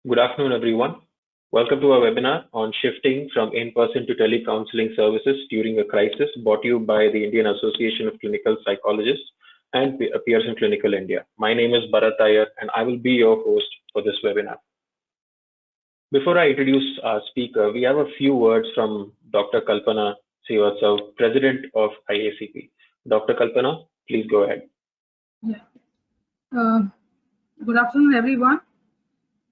Good afternoon, everyone. Welcome to our webinar on shifting from in-person to telecounseling services during a crisis, brought to you by the Indian Association of Clinical Psychologists and Pearson Clinical India. My name is Bharat Iyer, and I will be your host for this webinar. Before I introduce our speaker, we have a few words from Dr. Kalpana Srivatsav, President of IACP. Dr. Kalpana, please go ahead. Yeah. Good afternoon, everyone.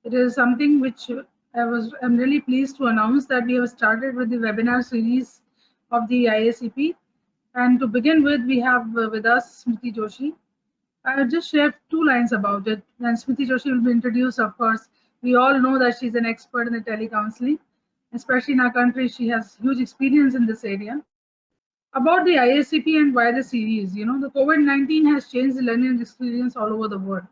It is something which I'm really pleased to announce that we have started with the webinar series of the IACP. And to begin with, we have with us Smriti Joshi. I'll just share 2 lines about it. And Smriti Joshi will be introduced, of course. We all know that she's an expert in the telecounseling, especially in our country. She has huge experience in this area. About the IACP and why the series, the COVID-19 has changed the learning experience all over the world.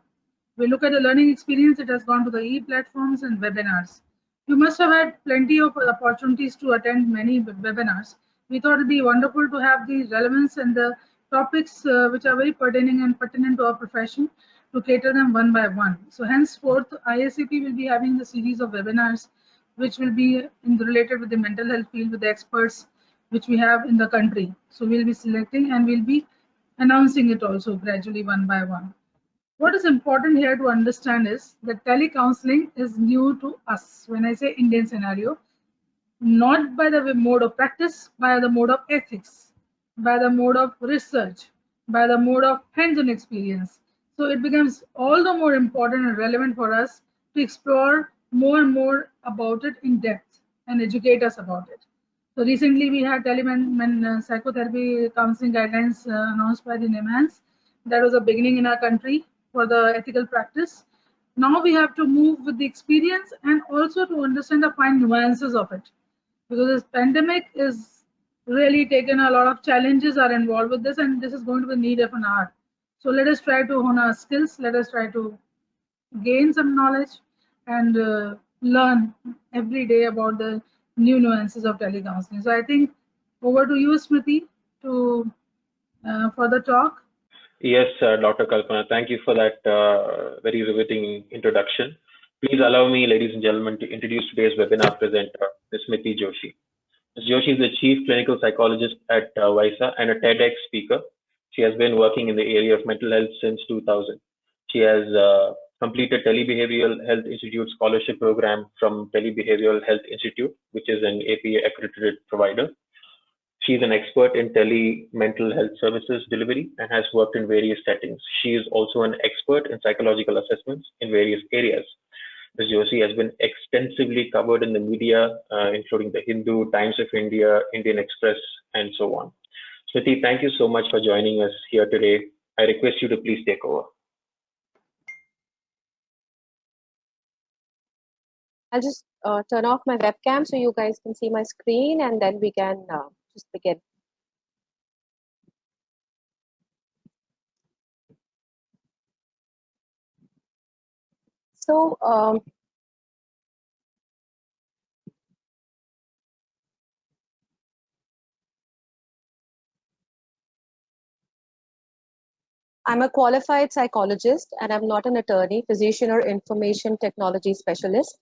We look at the learning experience, it has gone to the e-platforms and webinars. You must have had plenty of opportunities to attend many webinars. We thought it'd be wonderful to have the relevance and the topics which are very pertinent to our profession to cater them one by one. So henceforth, IACP will be having the series of webinars which will be related with the mental health field with the experts which we have in the country. So we'll be selecting and we'll be announcing it also gradually one by one. What is important here to understand is that telecounseling is new to us. When I say Indian scenario, not by the mode of practice, by the mode of ethics, by the mode of research, by the mode of hands-on experience. So it becomes all the more important and relevant for us to explore more and more about it in depth and educate us about it. So recently we had psychotherapy counseling guidelines announced by the NIMHANS. That was a beginning in our country for the ethical practice. Now we have to move with the experience and also to understand the fine nuances of it. Because this pandemic is really taken a lot of challenges are involved with this, and this is going to be need of an hour. So let us try to hone our skills. Let us try to gain some knowledge and learn every day about the new nuances of telecounseling. So I think over to you, Smriti, to for the talk. Yes, Dr. Kalpana, thank you for that very riveting introduction. Please allow me, ladies and gentlemen, to introduce today's webinar presenter, Ms. Smriti Joshi. Ms. Joshi is the Chief Clinical Psychologist at WISA and a TEDx speaker. She has been working in the area of mental health since 2000. She has completed Telebehavioral Health Institute scholarship program from Telebehavioral Health Institute, which is an APA accredited provider. She's an expert in mental health services delivery and has worked in various settings. She is also an expert in psychological assessments in various areas. Ms. Joshi has been extensively covered in the media, including the Hindu, Times of India, Indian Express, and so on. Smriti, thank you so much for joining us here today. I request you to please take over. I'll just turn off my webcam so you guys can see my screen, and then we can just begin. So I'm a qualified psychologist and I'm not an attorney, physician, or information technology specialist.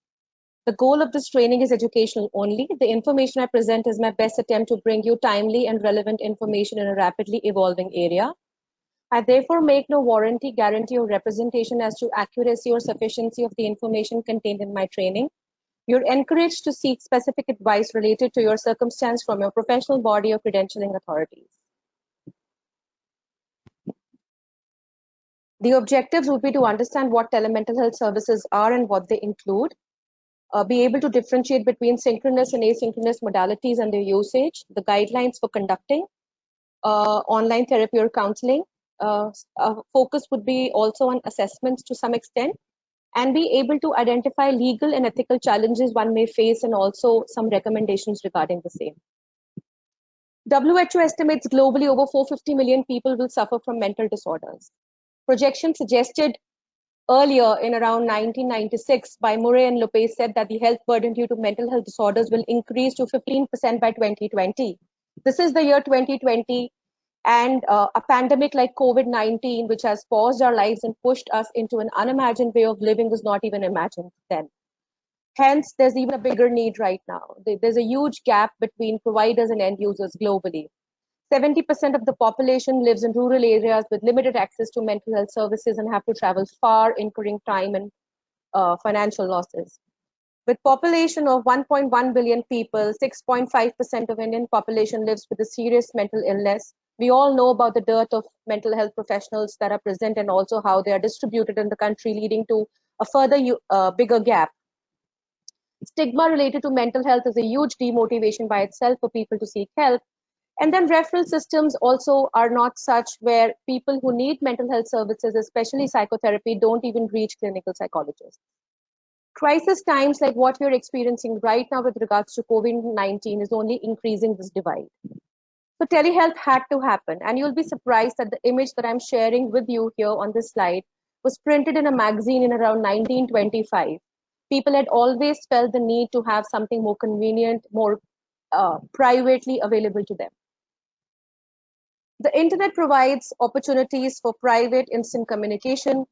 The goal of this training is educational only. The information I present is my best attempt to bring you timely and relevant information in a rapidly evolving area. I therefore make no warranty, guarantee, or representation as to accuracy or sufficiency of the information contained in my training. You're encouraged to seek specific advice related to your circumstance from your professional body or credentialing authorities. The objectives would be to understand what telemental health services are and what they include, be able to differentiate between synchronous and asynchronous modalities and their usage, the guidelines for conducting online therapy or counseling. Focus would be also on assessments to some extent, and be able to identify legal and ethical challenges one may face and also some recommendations regarding the same. WHO estimates globally over 450 million people will suffer from mental disorders. Projections suggested earlier in around 1996 by Murray and Lopez said that the health burden due to mental health disorders will increase to 15% by 2020. This is the year 2020, and a pandemic like COVID-19, which has paused our lives and pushed us into an unimagined way of living, was not even imagined then. Hence, there's even a bigger need right now. There's a huge gap between providers and end users globally. 70% of the population lives in rural areas with limited access to mental health services and have to travel far, incurring time and financial losses. With population of 1.1 billion people, 6.5% of Indian population lives with a serious mental illness. We all know about the dearth of mental health professionals that are present and also how they are distributed in the country, leading to a further bigger gap. Stigma related to mental health is a huge demotivation by itself for people to seek help. And then referral systems also are not such where people who need mental health services, especially psychotherapy, don't even reach clinical psychologists. Crisis times like what we're experiencing right now with regards to COVID-19 is only increasing this divide. So telehealth had to happen, and you'll be surprised that the image that I'm sharing with you here on this slide was printed in a magazine in around 1925. People had always felt the need to have something more convenient, more privately available to them. The internet provides opportunities for private instant communication,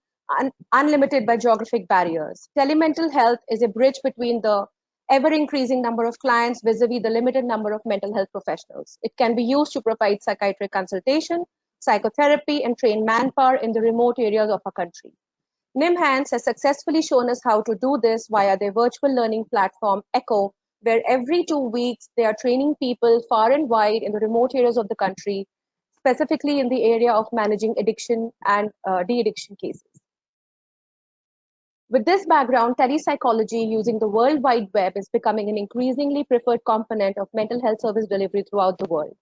unlimited by geographic barriers. Telemental health is a bridge between the ever-increasing number of clients vis-a-vis the limited number of mental health professionals. It can be used to provide psychiatric consultation, psychotherapy, and train manpower in the remote areas of our country. NIMHANS has successfully shown us how to do this via their virtual learning platform, ECHO, where every 2 weeks they are training people far and wide in the remote areas of the country, specifically in the area of managing addiction and de-addiction cases. With this background, telepsychology using the World Wide Web is becoming an increasingly preferred component of mental health service delivery throughout the world.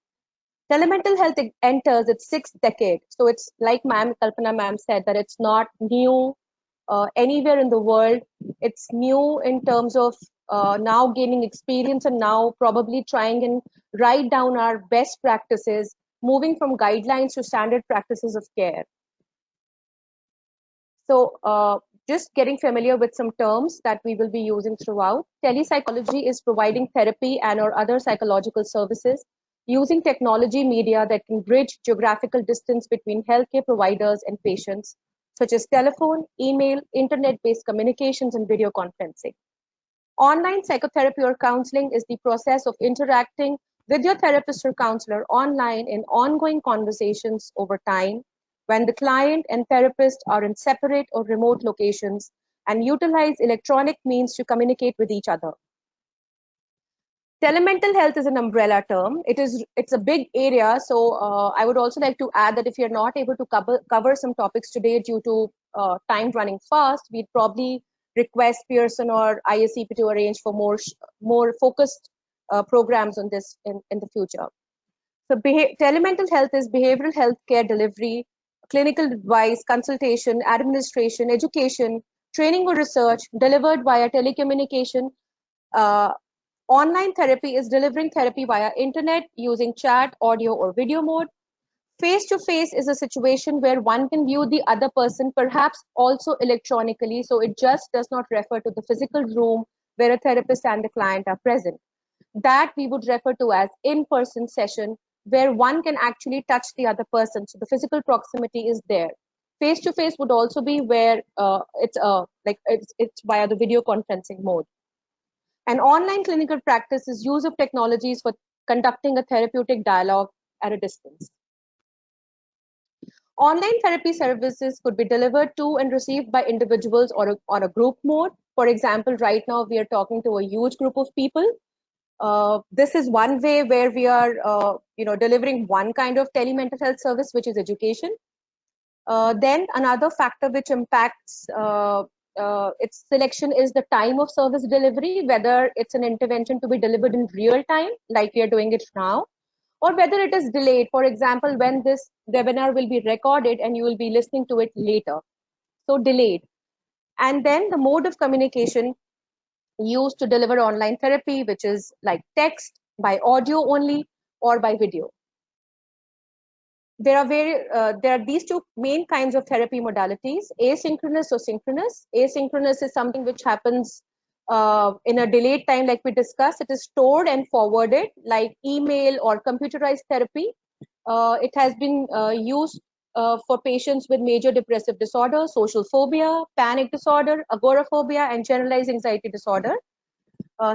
Telemental health enters its 6th decade. So it's like Kalpana ma'am said, that it's not new anywhere in the world. It's new in terms of now gaining experience and now probably trying and write down our best practices, moving from guidelines to standard practices of care. So just getting familiar with some terms that we will be using throughout. Telepsychology is providing therapy and or other psychological services using technology media that can bridge geographical distance between healthcare providers and patients, such as telephone, email, internet-based communications, and video conferencing. Online psychotherapy or counseling is the process of interacting with your therapist or counselor online in ongoing conversations over time when the client and therapist are in separate or remote locations and utilize electronic means to communicate with each other. Telemental health is an umbrella term. It's a big area, so I would also like to add that if you're not able to cover some topics today due to time running fast, we'd probably request Pearson or ISCP to arrange for more focused programs on this in the future. So telemental health is behavioral health care delivery, clinical advice, consultation, administration, education, training or research delivered via telecommunication. Online therapy is delivering therapy via internet using chat, audio, or video mode. Face-to-face is a situation where one can view the other person, perhaps also electronically, so it just does not refer to the physical room where a therapist and the client are present. That we would refer to as in-person session, where one can actually touch the other person, so the physical proximity is there. Face-to-face would also be where it's via the video conferencing mode. An online clinical practice is use of technologies for conducting a therapeutic dialogue at a distance. Online therapy services could be delivered to and received by individuals or on a group mode. For example, right now we are talking to a huge group of people. This is one way where we are delivering one kind of telemental health service, which is education. Then another factor which impacts its selection is the time of service delivery, whether it's an intervention to be delivered in real time, like we are doing it now, or whether it is delayed. For example, when this webinar will be recorded and you will be listening to it later. So delayed. And then the mode of communication used to deliver online therapy, which is like text, by audio only, or by video. There are these two main kinds of therapy modalities, asynchronous or synchronous. Asynchronous is something which happens in a delayed time, like we discussed. It is stored and forwarded, like email or computerized therapy. It has been used for patients with major depressive disorder, social phobia, panic disorder, agoraphobia, and generalized anxiety disorder.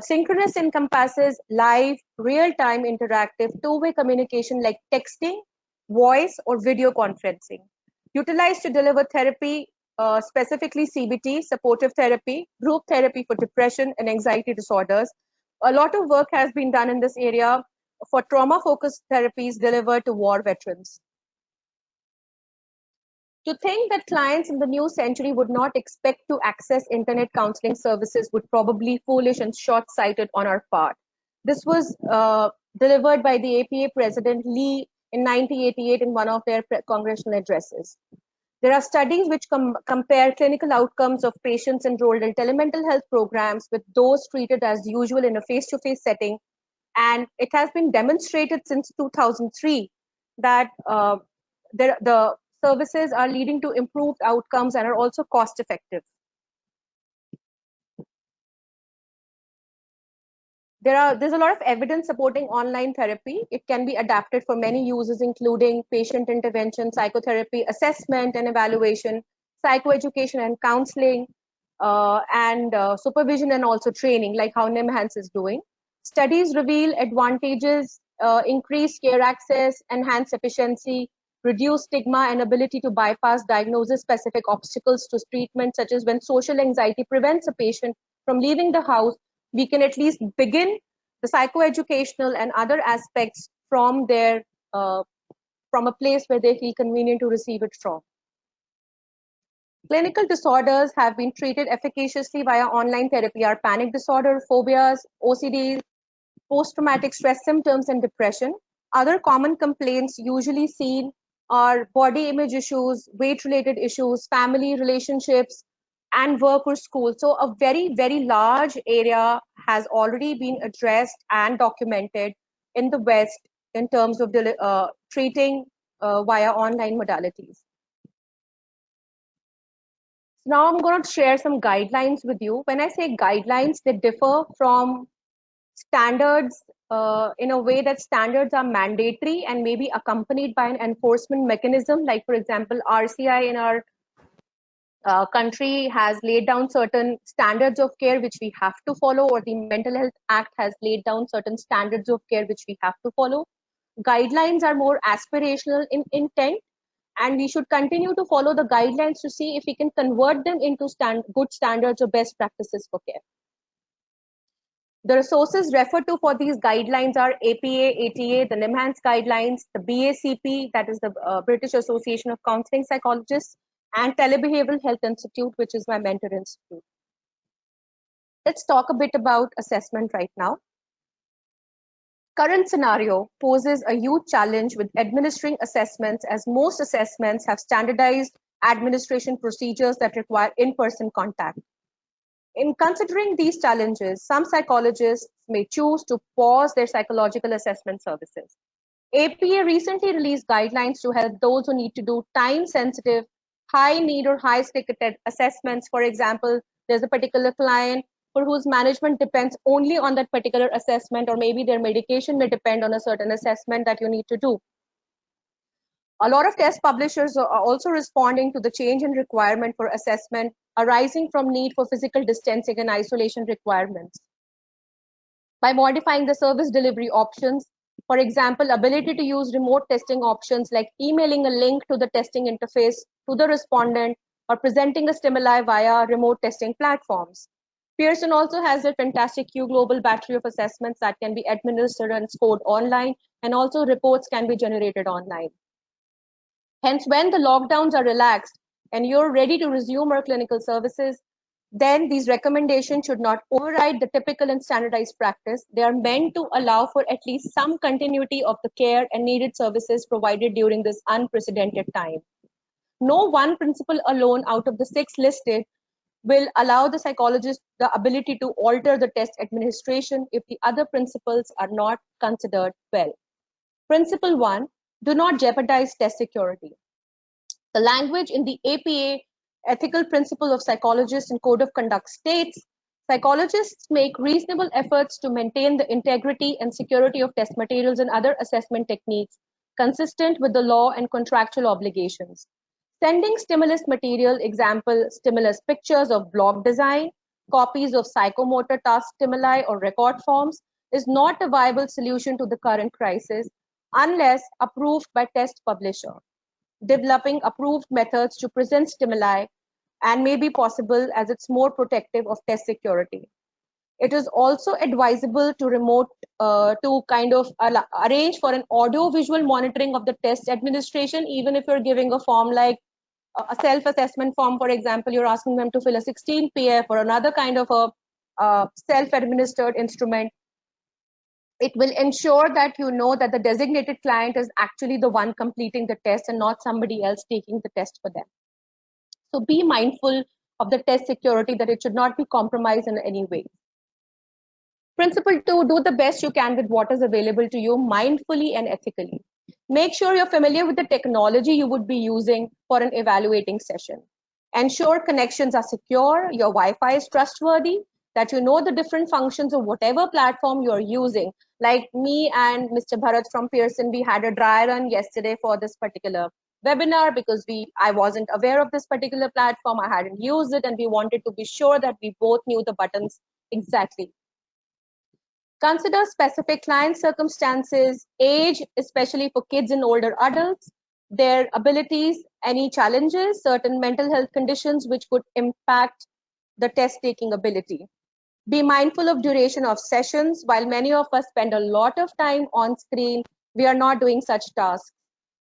Synchronous encompasses live, real-time interactive two-way communication like texting, voice, or video conferencing. Utilized to deliver therapy, specifically CBT, supportive therapy, group therapy for depression and anxiety disorders. A lot of work has been done in this area for trauma-focused therapies delivered to war veterans. To think that clients in the new century would not expect to access internet counseling services would probably be foolish and short-sighted on our part. This was delivered by the APA President Lee in 1988 in one of their congressional addresses. There are studies which compare clinical outcomes of patients enrolled in telemental health programs with those treated as usual in a face-to-face setting. And it has been demonstrated since 2003 that the services are leading to improved outcomes and are also cost effective. There's a lot of evidence supporting online therapy. It can be adapted for many uses, including patient intervention, psychotherapy, assessment and evaluation, psychoeducation and counseling, and supervision and also training, like how NIMHANS is doing. Studies reveal advantages, increased care access, enhanced efficiency, reduce stigma and ability to bypass diagnosis-specific obstacles to treatment, such as when social anxiety prevents a patient from leaving the house, we can at least begin the psychoeducational and other aspects from their from a place where they feel convenient to receive it from. Clinical disorders have been treated efficaciously via online therapy are panic disorder, phobias, OCD, post-traumatic stress symptoms, and depression. Other common complaints usually seen are body image issues, weight-related issues, family relationships, and work or school. So a very, very large area has already been addressed and documented in the West in terms of treating via online modalities. Now I'm going to share some guidelines with you. When I say guidelines, they differ from standards in a way that standards are mandatory and may be accompanied by an enforcement mechanism. Like, for example, RCI in our country has laid down certain standards of care which we have to follow, or the Mental Health Act has laid down certain standards of care which we have to follow. Guidelines are more aspirational in intent, and we should continue to follow the guidelines to see if we can convert them into good standards or best practices for care. The resources referred to for these guidelines are APA, ATA, the NIMHANS guidelines, the BACP, that is the British Association of Counseling Psychologists, and Telebehavioral Health Institute, which is my mentor institute. Let's talk a bit about assessment right now. Current scenario poses a huge challenge with administering assessments, as most assessments have standardized administration procedures that require in-person contact. In considering these challenges, some psychologists may choose to pause their psychological assessment services. APA recently released guidelines to help those who need to do time-sensitive, high-need or high-stake assessments. For example, there's a particular client for whose management depends only on that particular assessment, or maybe their medication may depend on a certain assessment that you need to do. A lot of test publishers are also responding to the change in requirement for assessment arising from need for physical distancing and isolation requirements by modifying the service delivery options. For example, ability to use remote testing options like emailing a link to the testing interface to the respondent or presenting a stimuli via remote testing platforms. Pearson also has a fantastic Q Global battery of assessments that can be administered and scored online, and also reports can be generated online. Hence, when the lockdowns are relaxed and you're ready to resume our clinical services, then these recommendations should not override the typical and standardized practice. They are meant to allow for at least some continuity of the care and needed services provided during this unprecedented time. No one principle alone out of the 6 listed will allow the psychologist the ability to alter the test administration if the other principles are not considered well. Principle 1, do not jeopardize test security. The language in the APA Ethical Principle of Psychologists and Code of Conduct states, psychologists make reasonable efforts to maintain the integrity and security of test materials and other assessment techniques consistent with the law and contractual obligations. Sending stimulus material, example, stimulus pictures of blog design, copies of psychomotor task stimuli or record forms is not a viable solution to the current crisis unless approved by test publisher. Developing approved methods to present stimuli and may be possible as it's more protective of test security. It is also advisable to arrange for an audio visual monitoring of the test administration, even if you're giving a form like a self-assessment form, for example, you're asking them to fill a 16 PF or another kind of a self-administered instrument. It will ensure that you know that the designated client is actually the one completing the test and not somebody else taking the test for them. So be mindful of the test security, that it should not be compromised in any way. Principle 2, do the best you can with what is available to you mindfully and ethically. Make sure you're familiar with the technology you would be using for an evaluating session. Ensure connections are secure, your Wi-Fi is trustworthy, that you know the different functions of whatever platform you're using. Like me and Mr. Bharat from Pearson, we had a dry run yesterday for this particular webinar because I wasn't aware of this particular platform, I hadn't used it, and we wanted to be sure that we both knew the buttons exactly. Consider specific client circumstances, age, especially for kids and older adults, their abilities, any challenges, certain mental health conditions which could impact the test taking ability. Be mindful of duration of sessions. While many of us spend a lot of time on screen, we are not doing such tasks.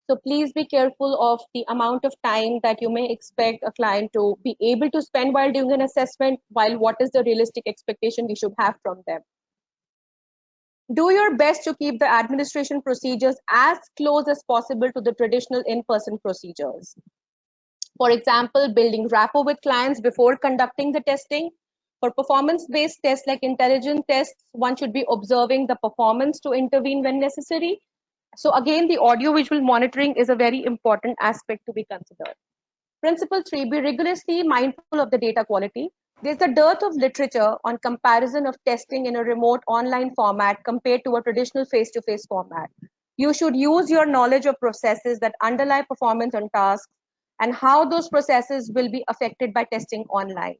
So please be careful of the amount of time that you may expect a client to be able to spend while doing an assessment, while what is the realistic expectation we should have from them. Do your best to keep the administration procedures as close as possible to the traditional in-person procedures. For example, building rapport with clients before conducting the testing. For performance-based tests like intelligence tests, one should be observing the performance to intervene when necessary. So again, the audio-visual monitoring is a very important aspect to be considered. Principle 3, be rigorously mindful of the data quality. There's a dearth of literature on comparison of testing in a remote online format compared to a traditional face-to-face format. You should use your knowledge of processes that underlie performance on tasks and how those processes will be affected by testing online.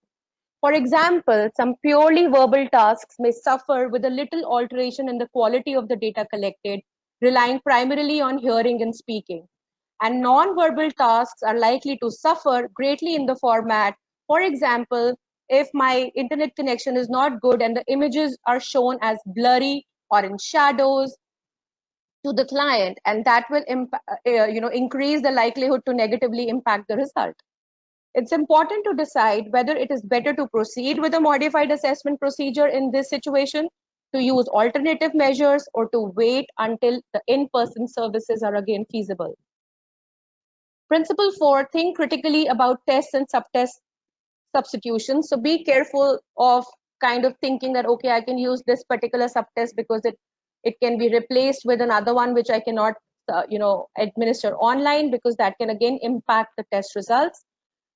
For example, some purely verbal tasks may suffer with a little alteration in the quality of the data collected, relying primarily on hearing and speaking. And non-verbal tasks are likely to suffer greatly in the format. For example, if my internet connection is not good and the images are shown as blurry or in shadows to the client, and that will increase the likelihood to negatively impact the result. It's important to decide whether it is better to proceed with a modified assessment procedure in this situation, to use alternative measures, or to wait until the in-person services are again feasible. Principle 4, think critically about tests and subtest substitutions. So be careful of kind of thinking that, okay, I can use this particular subtest because it can be replaced with another one which I cannot administer online, because that can again impact the test results.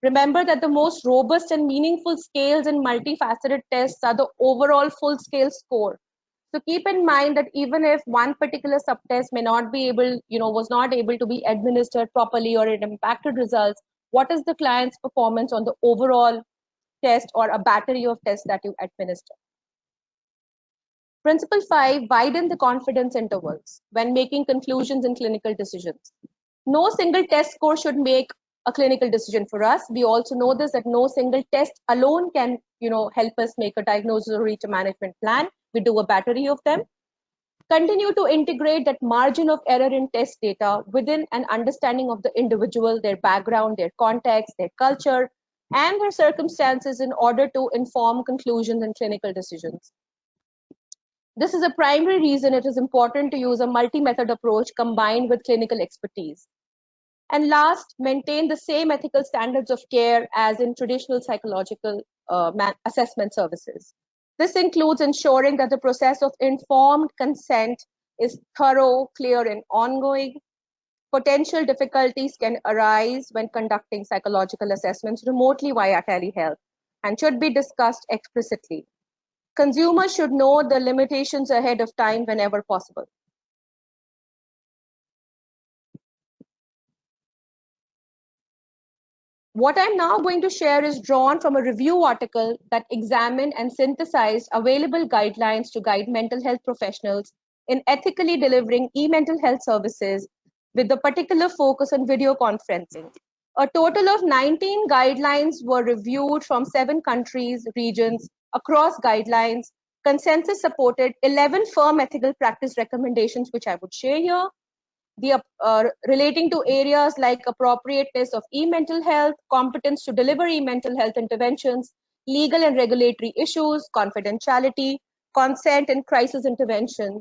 Remember that the most robust and meaningful scales in multifaceted tests are the overall full scale score. So keep in mind that even if one particular subtest may not be able, was not able to be administered properly, or it impacted results, what is the client's performance on the overall test or a battery of tests that you administer? Principle 5, widen the confidence intervals when making conclusions in clinical decisions. No single test score should make a clinical decision for us. We also know this, that no single test alone can, help us make a diagnosis or reach a management plan. We do a battery of them. Continue to integrate that margin of error in test data within an understanding of the individual, their background, their context, their culture, and their circumstances in order to inform conclusions and clinical decisions. This is a primary reason it is important to use a multi-method approach combined with clinical expertise. And last, maintain the same ethical standards of care as in traditional psychological assessment services. This includes ensuring that the process of informed consent is thorough, clear, and ongoing. Potential difficulties can arise when conducting psychological assessments remotely via telehealth and should be discussed explicitly. Consumers should know the limitations ahead of time whenever possible. What I'm now going to share is drawn from a review article that examined and synthesized available guidelines to guide mental health professionals in ethically delivering e-mental health services with a particular focus on video conferencing. A total of 19 guidelines were reviewed from 7 countries, regions, across guidelines. Consensus supported 11 firm ethical practice recommendations, which I would share here. Relating to areas like appropriateness of e-mental health, competence to deliver e-mental health interventions, legal and regulatory issues, confidentiality, consent and crisis intervention.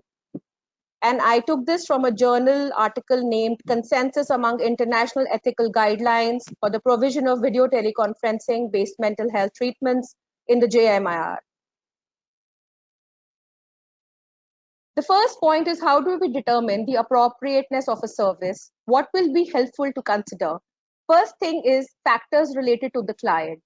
And I took this from a journal article named Consensus Among International Ethical Guidelines for the Provision of Video Teleconferencing Based Mental Health Treatments in the JMIR. The first point is, how do we determine the appropriateness of a service? What will be helpful to consider? First thing is factors related to the client.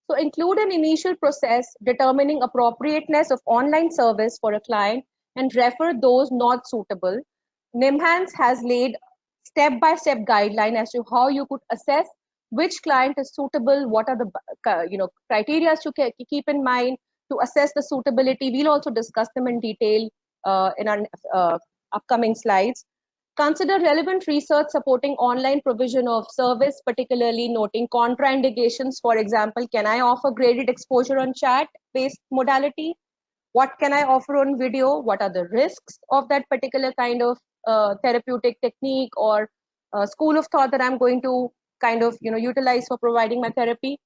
So include an initial process determining appropriateness of online service for a client and refer those not suitable. NIMHANS has laid step-by-step guideline as to how you could assess which client is suitable, what are the criteria to keep in mind to assess the suitability. We'll also discuss them in detail in our upcoming slides. Consider relevant research supporting online provision of service, particularly noting contraindications. For example, can I offer graded exposure on chat-based modality? What can I offer on video? What are the risks of that particular kind of therapeutic technique or school of thought that I'm going to kind of utilize for providing my therapy?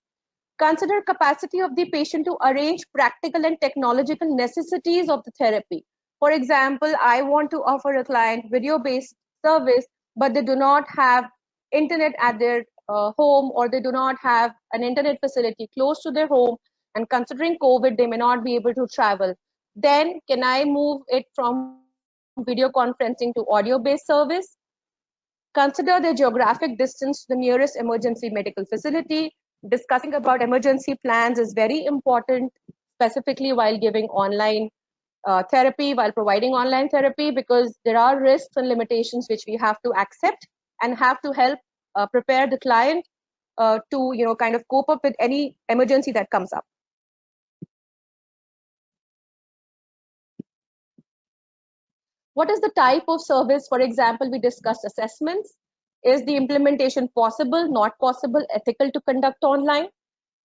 Consider capacity of the patient to arrange practical and technological necessities of the therapy. For example, I want to offer a client video-based service, but they do not have internet at their home, or they do not have an internet facility close to their home, and considering COVID, they may not be able to travel. Then can I move it from video conferencing to audio-based service? Consider the geographic distance to the nearest emergency medical facility. Discussing about emergency plans is very important, specifically while giving online therapy, while providing online therapy, because there are risks and limitations which we have to accept and have to help prepare the client to kind of cope up with any emergency that comes up. What is the type of service? For example, we discussed assessments. Is the implementation possible, not possible, ethical to conduct online?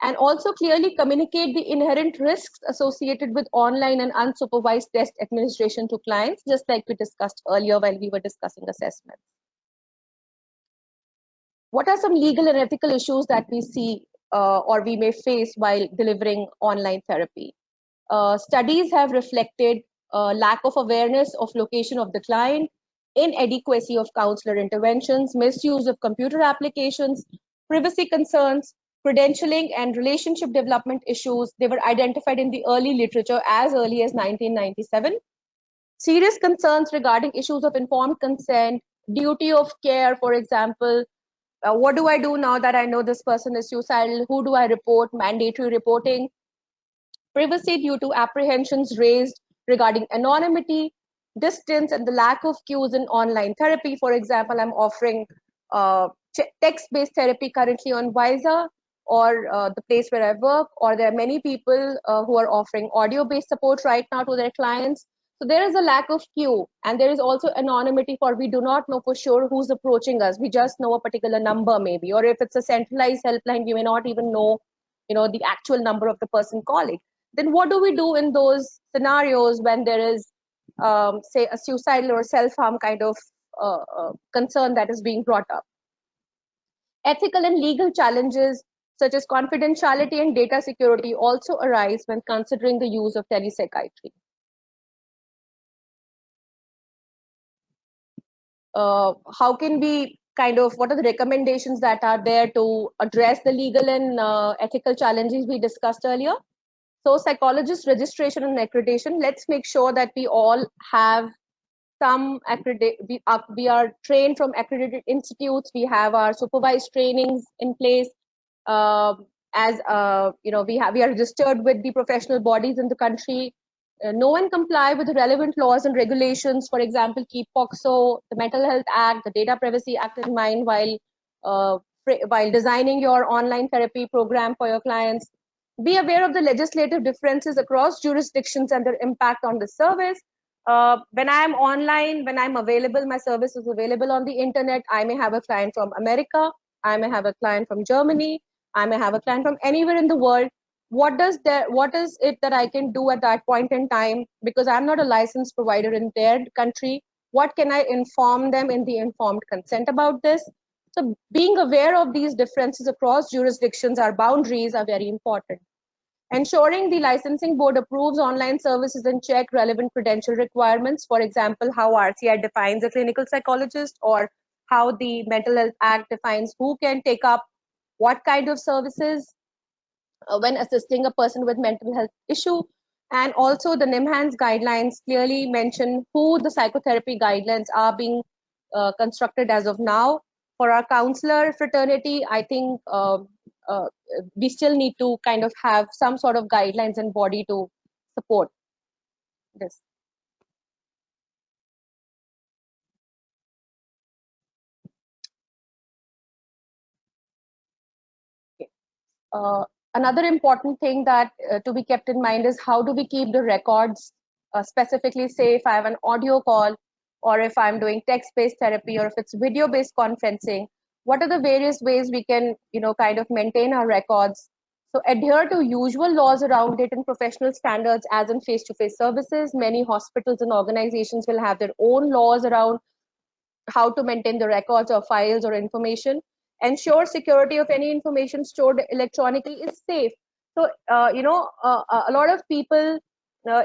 And also clearly communicate the inherent risks associated with online and unsupervised test administration to clients, just like we discussed earlier while we were discussing assessments. What are some legal and ethical issues that we see or we may face while delivering online therapy? Studies have reflected lack of awareness of location of the client, inadequacy of counselor interventions, misuse of computer applications, privacy concerns, credentialing and relationship development issues. They were identified in the early literature as early as 1997. Serious concerns regarding issues of informed consent, duty of care, for example, what do I do now that I know this person is suicidal? Who do I report? Mandatory reporting. Privacy due to apprehensions raised regarding anonymity, distance, and the lack of cues in online therapy. For example, I'm offering text-based therapy currently on Visa, or the place where I work, or there are many people who are offering audio-based support right now to their clients. So there is a lack of cue, and there is also anonymity, for we do not know for sure who's approaching us. We just know a particular number maybe, or if it's a centralized helpline, we may not even know, the actual number of the person calling. Then what do we do in those scenarios when there is, say, a suicidal or self-harm kind of concern that is being brought up? Ethical and legal challenges such as confidentiality and data security also arise when considering the use of telepsychiatry. How can we what are the recommendations that are there to address the legal and ethical challenges we discussed earlier? So psychologist registration and accreditation, let's make sure that we all have some we are trained from accredited institutes. We have our supervised trainings in place. We are registered with the professional bodies in the country. Know and comply with the relevant laws and regulations. For example, keep POCSO, the Mental Health Act, the Data Privacy Act in mind while while designing your online therapy program for your clients. Be aware of the legislative differences across jurisdictions and their impact on the service. When I'm online, when I'm available, my service is available on the internet. I may have a client from America, I may have a client from Germany, I may have a client from anywhere in the world. What is it that I can do at that point in time? Because I'm not a licensed provider in their country. What can I inform them in the informed consent about this? So being aware of these differences across jurisdictions, our boundaries are very important. Ensuring the licensing board approves online services and check relevant credential requirements. For example, how RCI defines a clinical psychologist, or how the Mental Health Act defines who can take up what kind of services when assisting a person with mental health issue. And also the NIMHANS guidelines clearly mention who the psychotherapy guidelines are being constructed as of now. For our counselor fraternity, I think we still need to kind of have some sort of guidelines and body to support this. Okay. Another important thing that to be kept in mind is how do we keep the records, specifically say if I have an audio call, or if I'm doing text-based therapy, or if it's video-based conferencing, what are the various ways we can, kind of maintain our records? So adhere to usual laws around it and professional standards as in face-to-face services. Many hospitals and organizations will have their own laws around how to maintain the records or files or information. Ensure security of any information stored electronically is safe. So, a lot of people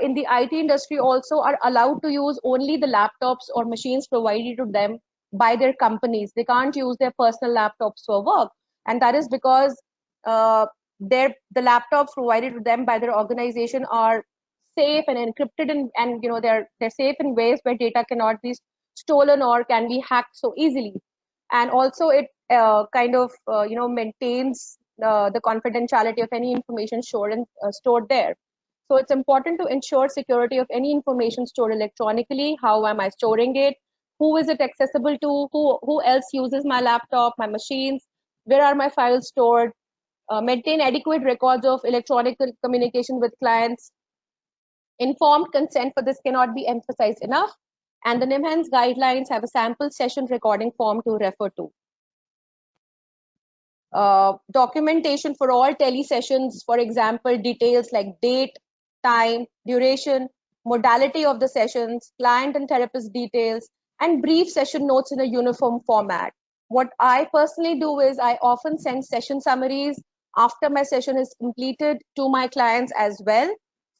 in the IT industry also are allowed to use only the laptops or machines provided to them by their companies. They can't use their personal laptops for work. And that is because the laptops provided to them by their organization are safe and encrypted, and they're safe in ways where data cannot be stolen or can be hacked so easily. And also it kind of maintains the confidentiality of any information stored there. So it's important to ensure security of any information stored electronically. How am I storing it? Who is it accessible to? Who else uses my laptop, my machines? Where are my files stored? Maintain adequate records of electronic communication with clients. Informed consent for this cannot be emphasized enough. And the NIMHANS guidelines have a sample session recording form to refer to. Documentation for all tele sessions, for example, details like date, time, duration, modality of the sessions, client and therapist details, and brief session notes in a uniform format. What I personally do is I often send session summaries after my session is completed to my clients as well,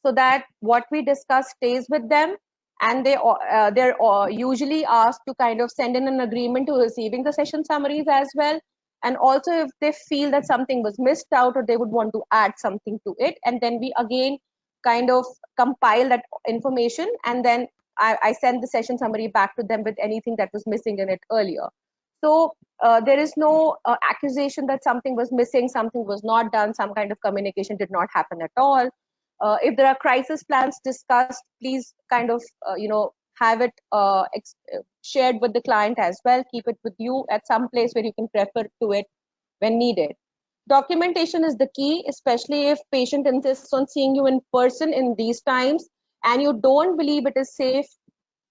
so that what we discuss stays with them, and they're usually asked to kind of send in an agreement to receiving the session summaries as well. And also if they feel that something was missed out or they would want to add something to it, and then we again kind of compile that information, and then I send the session summary back to them with anything that was missing in it earlier. So there is no accusation that something was missing, something was not done, some kind of communication did not happen at all. If there are crisis plans discussed, please kind of have it shared with the client as well. Keep it with you at some place where you can refer to it when needed. Documentation is the key, especially if patient insists on seeing you in person in these times and you don't believe it is safe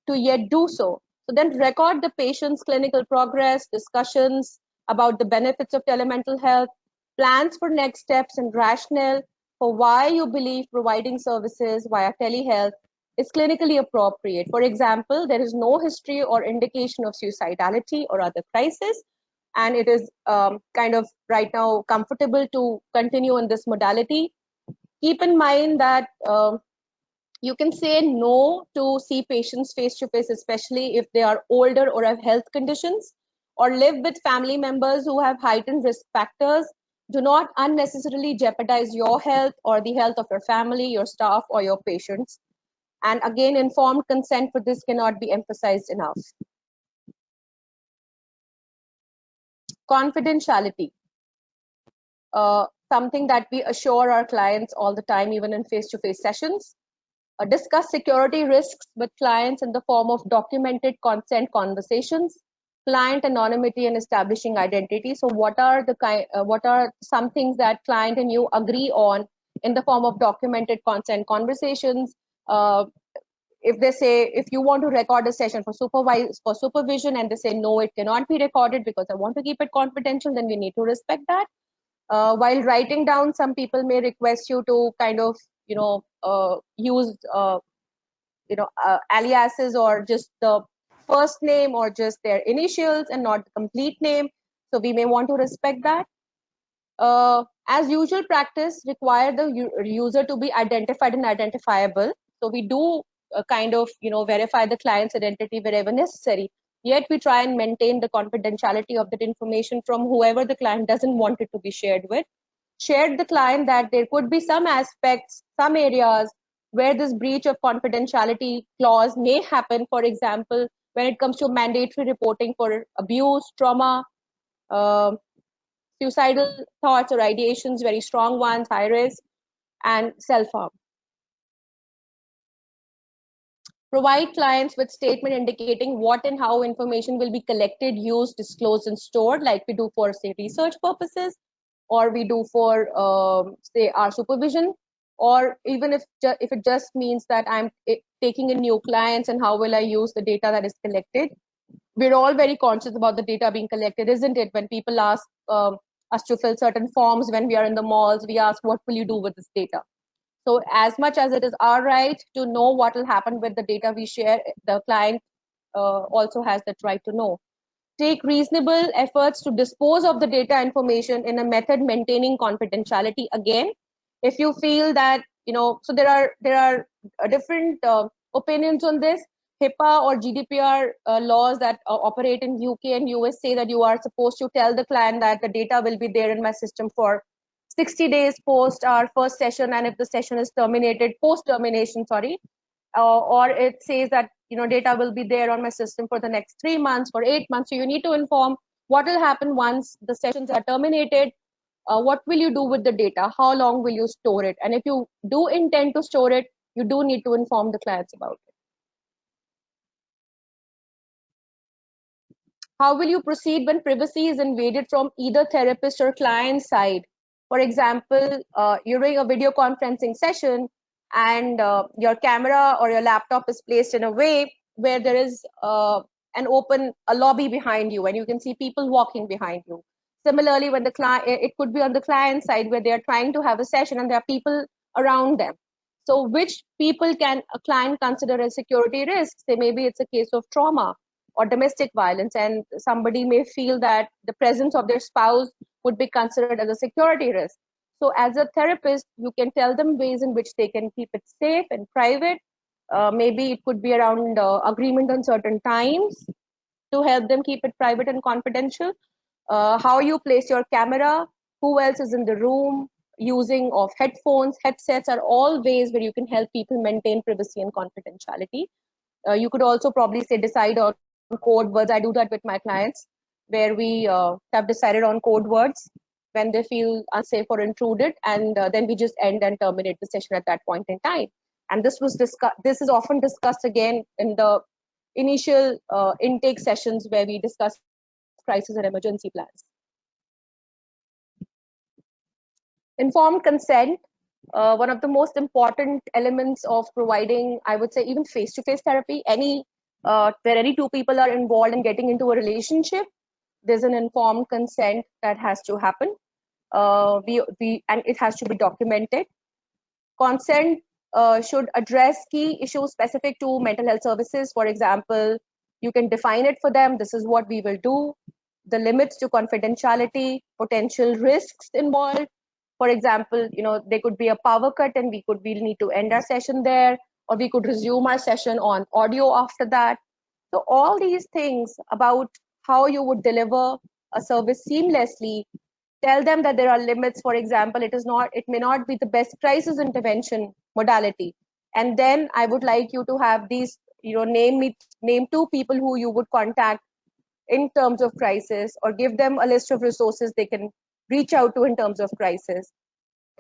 to yet do so. So then record the patient's clinical progress, discussions about the benefits of telemental health, plans for next steps, and rationale for why you believe providing services via telehealth is clinically appropriate. For example, there is no history or indication of suicidality or other crisis, and it is kind of right now comfortable to continue in this modality. Keep in mind that you can say no to see patients face-to-face, especially if they are older or have health conditions or live with family members who have heightened risk factors. Do not unnecessarily jeopardize your health or the health of your family, your staff, or your patients. And again, informed consent for this cannot be emphasized enough. Confidentiality. Something that we assure our clients all the time, even in face-to-face sessions. Discuss security risks with clients in the form of documented consent conversations. client anonymity and establishing identity. So what are some things that client and you agree on in the form of documented consent conversations? If they say, if you want to record a session for supervision, and they say no, it cannot be recorded because I want to keep it confidential, then we need to respect that. While writing down, some people may request you to kind of use aliases, or just the first name or just their initials and not the complete name. So we may want to respect that. As usual practice, require the user to be identified and identifiable. So we do kind of verify the client's identity wherever necessary. Yet we try and maintain the confidentiality of that information from whoever the client doesn't want it to be shared with. Shared the client that there could be some aspects, some areas where this breach of confidentiality clause may happen. For example, when it comes to mandatory reporting for abuse, trauma, suicidal thoughts or ideations, very strong ones, high risk, and self-harm. Provide clients with statement indicating what and how information will be collected, used, disclosed, and stored, like we do for, say, research purposes, or we do for, say, our supervision, or even if it just means that I'm taking in new clients and how will I use the data that is collected. We're all very conscious about the data being collected, isn't it? When people ask us to fill certain forms when we are in the malls, we ask, what will you do with this data? So as much as it is our right to know what will happen with the data we share, the client also has that right to know. Take reasonable efforts to dispose of the data information in a method maintaining confidentiality. Again, if you feel that, so there are different opinions on this. HIPAA or GDPR laws that operate in UK and US say that you are supposed to tell the client that the data will be there in my system for 60 days post our first session, and if the session is terminated, post termination, sorry, or it says that data will be there on my system for the next 3 months, for 8 months. So you need to inform what will happen once the sessions are terminated. What will you do with the data? How long will you store it? And if you do intend to store it, you do need to inform the clients about it. How will you proceed when privacy is invaded from either therapist or client side? For example, you're doing a video conferencing session, and your camera or your laptop is placed in a way where there is a lobby behind you, and you can see people walking behind you. Similarly, when the client, it could be on the client side where they are trying to have a session and there are people around them. So which people can a client consider as security risks? Say maybe it's a case of trauma or domestic violence, and somebody may feel that the presence of their spouse would be considered as a security risk. So as a therapist, you can tell them ways in which they can keep it safe and private. Maybe it could be around agreement on certain times to help them keep it private and confidential. How you place your camera, who else is in the room, using of headphones, headsets are all ways where you can help people maintain privacy and confidentiality. You could also probably say decide on code words. I do that with my clients, where we have decided on code words when they feel unsafe or intruded, and then we just end and terminate the session at that point in time. And this is often discussed again in the initial intake sessions where we discuss crisis and emergency plans. Informed consent, one of the most important elements of providing, I would say, even face-to-face therapy, where any two people are involved in getting into a relationship, there's an informed consent that has to happen. And it has to be documented. Consent should address key issues specific to mental health services. For example, you can define it for them. This is what we will do. The limits to confidentiality, potential risks involved. For example, there could be a power cut and we'll need to end our session there, or we could resume our session on audio after that. So all these things about how you would deliver a service seamlessly, tell them that there are limits. For example, it may not be the best crisis intervention modality. And then I would like you to have these, name two people who you would contact in terms of crisis, or give them a list of resources they can reach out to in terms of crisis.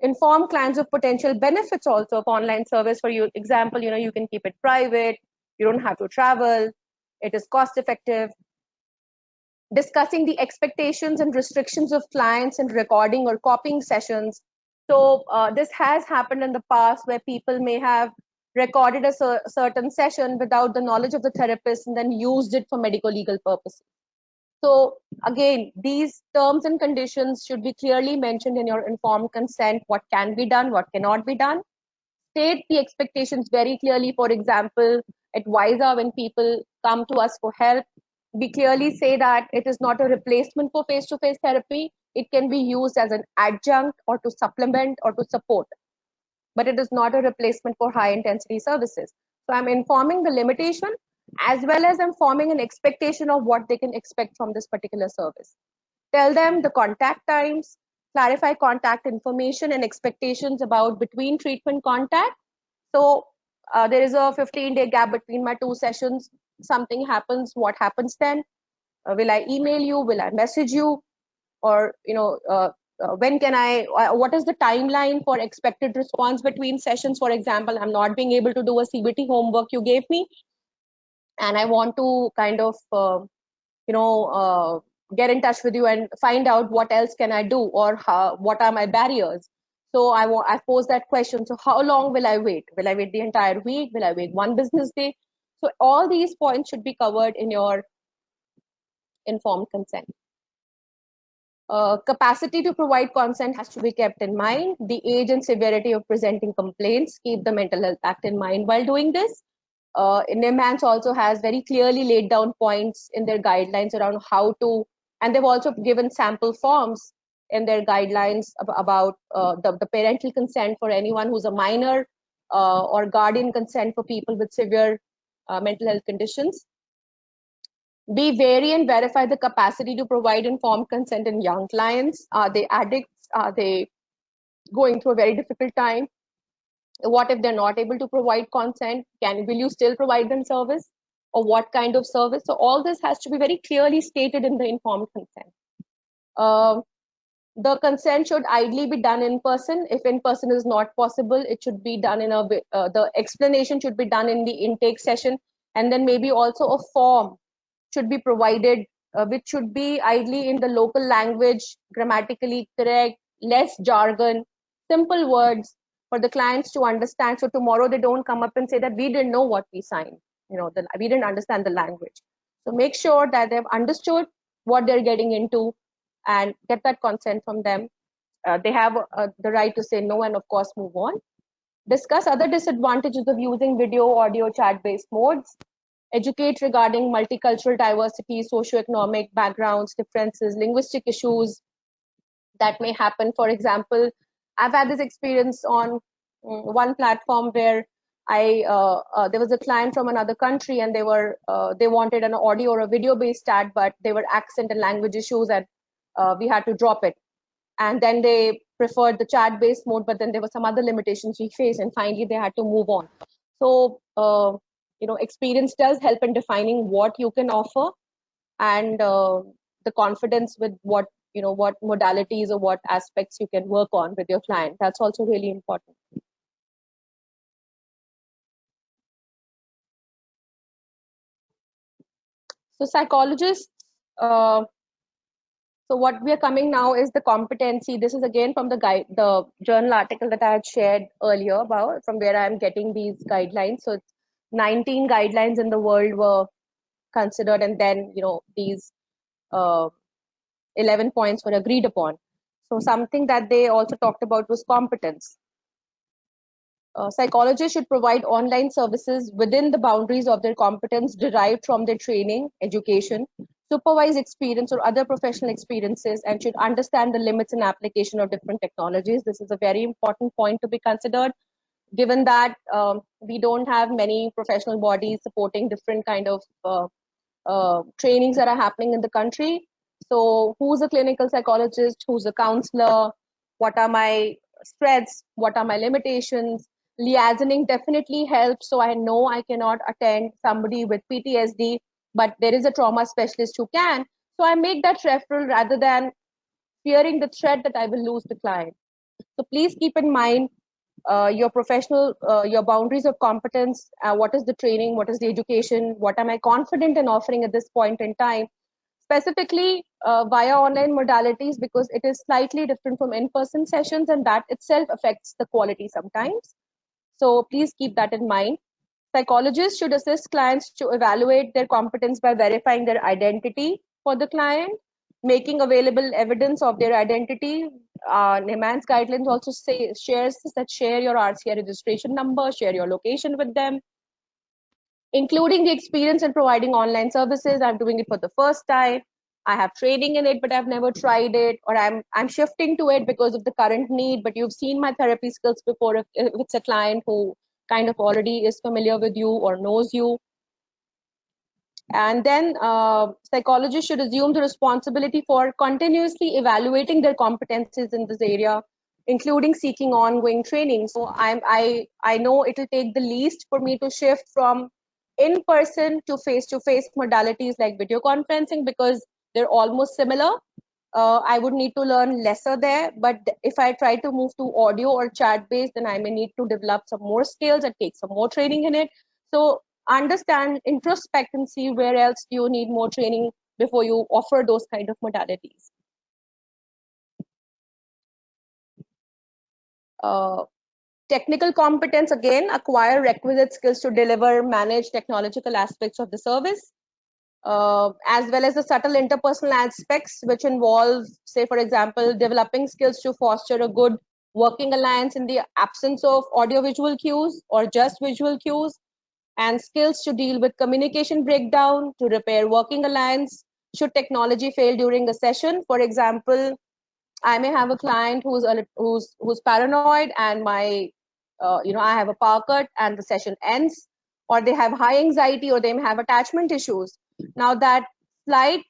Inform clients of potential benefits also of online service. For example, you can keep it private, you don't have to travel, it is cost effective. discussing the expectations and restrictions of clients in recording or copying sessions. So this has happened in the past where people may have recorded a certain session without the knowledge of the therapist and then used it for medical legal purposes. So again, these terms and conditions should be clearly mentioned in your informed consent, what can be done, what cannot be done. State the expectations very clearly. For example, at WISA, when people come to us for help, we clearly say that it is not a replacement for face-to-face therapy. It can be used as an adjunct or to supplement or to support, but it is not a replacement for high-intensity services. So I'm informing the limitation as well as I'm forming an expectation of what they can expect from this particular service. Tell them the contact times, clarify contact information and expectations about between treatment contact. So there is a 15-day gap between my 2 sessions. Something happens, what happens then? Will I email you? Will I message you? Or, when can I, what is the timeline for expected response between sessions? For example, I'm not being able to do a CBT homework you gave me, and I want to kind of, get in touch with you and find out what else can I do, or what are my barriers. So I pose that question. So how long will I wait? Will I wait the entire week? Will I wait 1 business day? So all these points should be covered in your informed consent. Capacity to provide consent has to be kept in mind. The age and severity of presenting complaints, keep the Mental Health Act in mind while doing this. NIMHANS also has very clearly laid down points in their guidelines around how to, and they've also given sample forms in their guidelines about the parental consent for anyone who's a minor, or guardian consent for people with severe mental health conditions. Be wary and verify the capacity to provide informed consent in young clients. Are they addicts? Are they going through a very difficult time? What if they're not able to provide consent? Will you still provide them service, or what kind of service? So all this has to be very clearly stated in the informed consent. The consent should ideally be done in person. If in person is not possible, it should be done in the explanation should be done in the intake session, and then maybe also a form should be provided, which should be ideally in the local language, grammatically correct, less jargon, simple words for the clients to understand. So tomorrow they don't come up and say that we didn't know what we signed, we didn't understand the language. So make sure that they've understood what they're getting into and get that consent from them. They have the right to say no and of course move on. Discuss other disadvantages of using video, audio, chat-based modes. Educate regarding multicultural diversity, socioeconomic backgrounds, differences, linguistic issues that may happen. For example, I've had this experience on one platform where there was a client from another country, and they wanted an audio or a video based chat, but there were accent and language issues, and we had to drop it. And then they preferred the chat based mode, but then there were some other limitations we faced, and finally they had to move on. So experience does help in defining what you can offer, and the confidence with what modalities or what aspects you can work on with your client. That's also really important. So psychologists, so what we are coming now is the competency. This is again from the journal article that I had shared earlier about, from where I'm getting these guidelines. So 19 guidelines in the world were considered, and then these 11 points were agreed upon. So something that they also talked about was competence. Psychologists should provide online services within the boundaries of their competence derived from their training, education, supervised experience, or other professional experiences, and should understand the limits and application of different technologies. This is a very important point to be considered, given that we don't have many professional bodies supporting different kind of trainings that are happening in the country. So who's a clinical psychologist, who's a counselor, what are my strengths, what are my limitations? Liaisoning definitely helps. So I know I cannot attend somebody with PTSD, but there is a trauma specialist who can. So I make that referral rather than fearing the threat that I will lose the client. So please keep in mind your professional, your boundaries of competence, what is the training, what is the education, what am I confident in offering at this point in time. specifically via online modalities, because it is slightly different from in-person sessions, and that itself affects the quality sometimes. So please keep that in mind. Psychologists should assist clients to evaluate their competence by verifying their identity for the client, making available evidence of their identity. NEMAN's guidelines also shares that share your RCI registration number, share your location with them, including the experience in providing online services. I'm doing it for the first time. I have training in it, but I've never tried it, or I'm shifting to it because of the current need. But you've seen my therapy skills before. If it's a client who kind of already is familiar with you or knows you. And then psychologists should assume the responsibility for continuously evaluating their competencies in this area, including seeking ongoing training. So I know it'll take the least for me to shift from in-person to face-to-face modalities like video conferencing, because they're almost similar. I would need to learn lesser there, but if I try to move to audio or chat-based, then I may need to develop some more skills and take some more training in it. So understand, introspect, and see where else you need more training before you offer those kind of modalities. Technical competence, again, acquire requisite skills to deliver, manage technological aspects of the service, as well as the subtle interpersonal aspects, which involve, say, for example, developing skills to foster a good working alliance in the absence of audiovisual cues or just visual cues, and skills to deal with communication breakdown, to repair working alliance should technology fail during a session. For example, I may have a client who's paranoid, and I have a power cut and the session ends, or they have high anxiety, or they may have attachment issues. Now that slight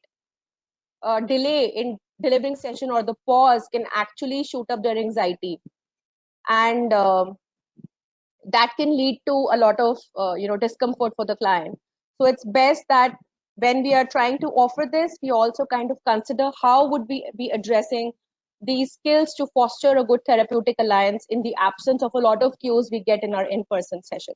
delay in delivering session or the pause can actually shoot up their anxiety, and that can lead to a lot of discomfort for the client. So it's best that when we are trying to offer this, we also kind of consider how would we be addressing these skills to foster a good therapeutic alliance in the absence of a lot of cues we get in our in-person session.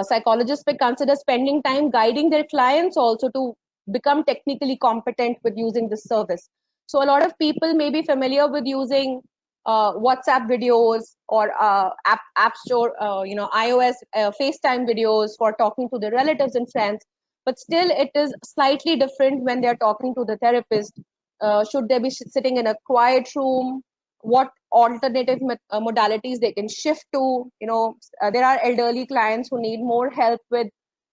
Psychologists may consider spending time guiding their clients also to become technically competent with using this service. So a lot of people may be familiar with using WhatsApp videos or App Store, iOS FaceTime videos for talking to their relatives and friends. But still, it is slightly different when they're talking to the therapist. Should they be sitting in a quiet room? What alternative modalities they can shift to? There are elderly clients who need more help with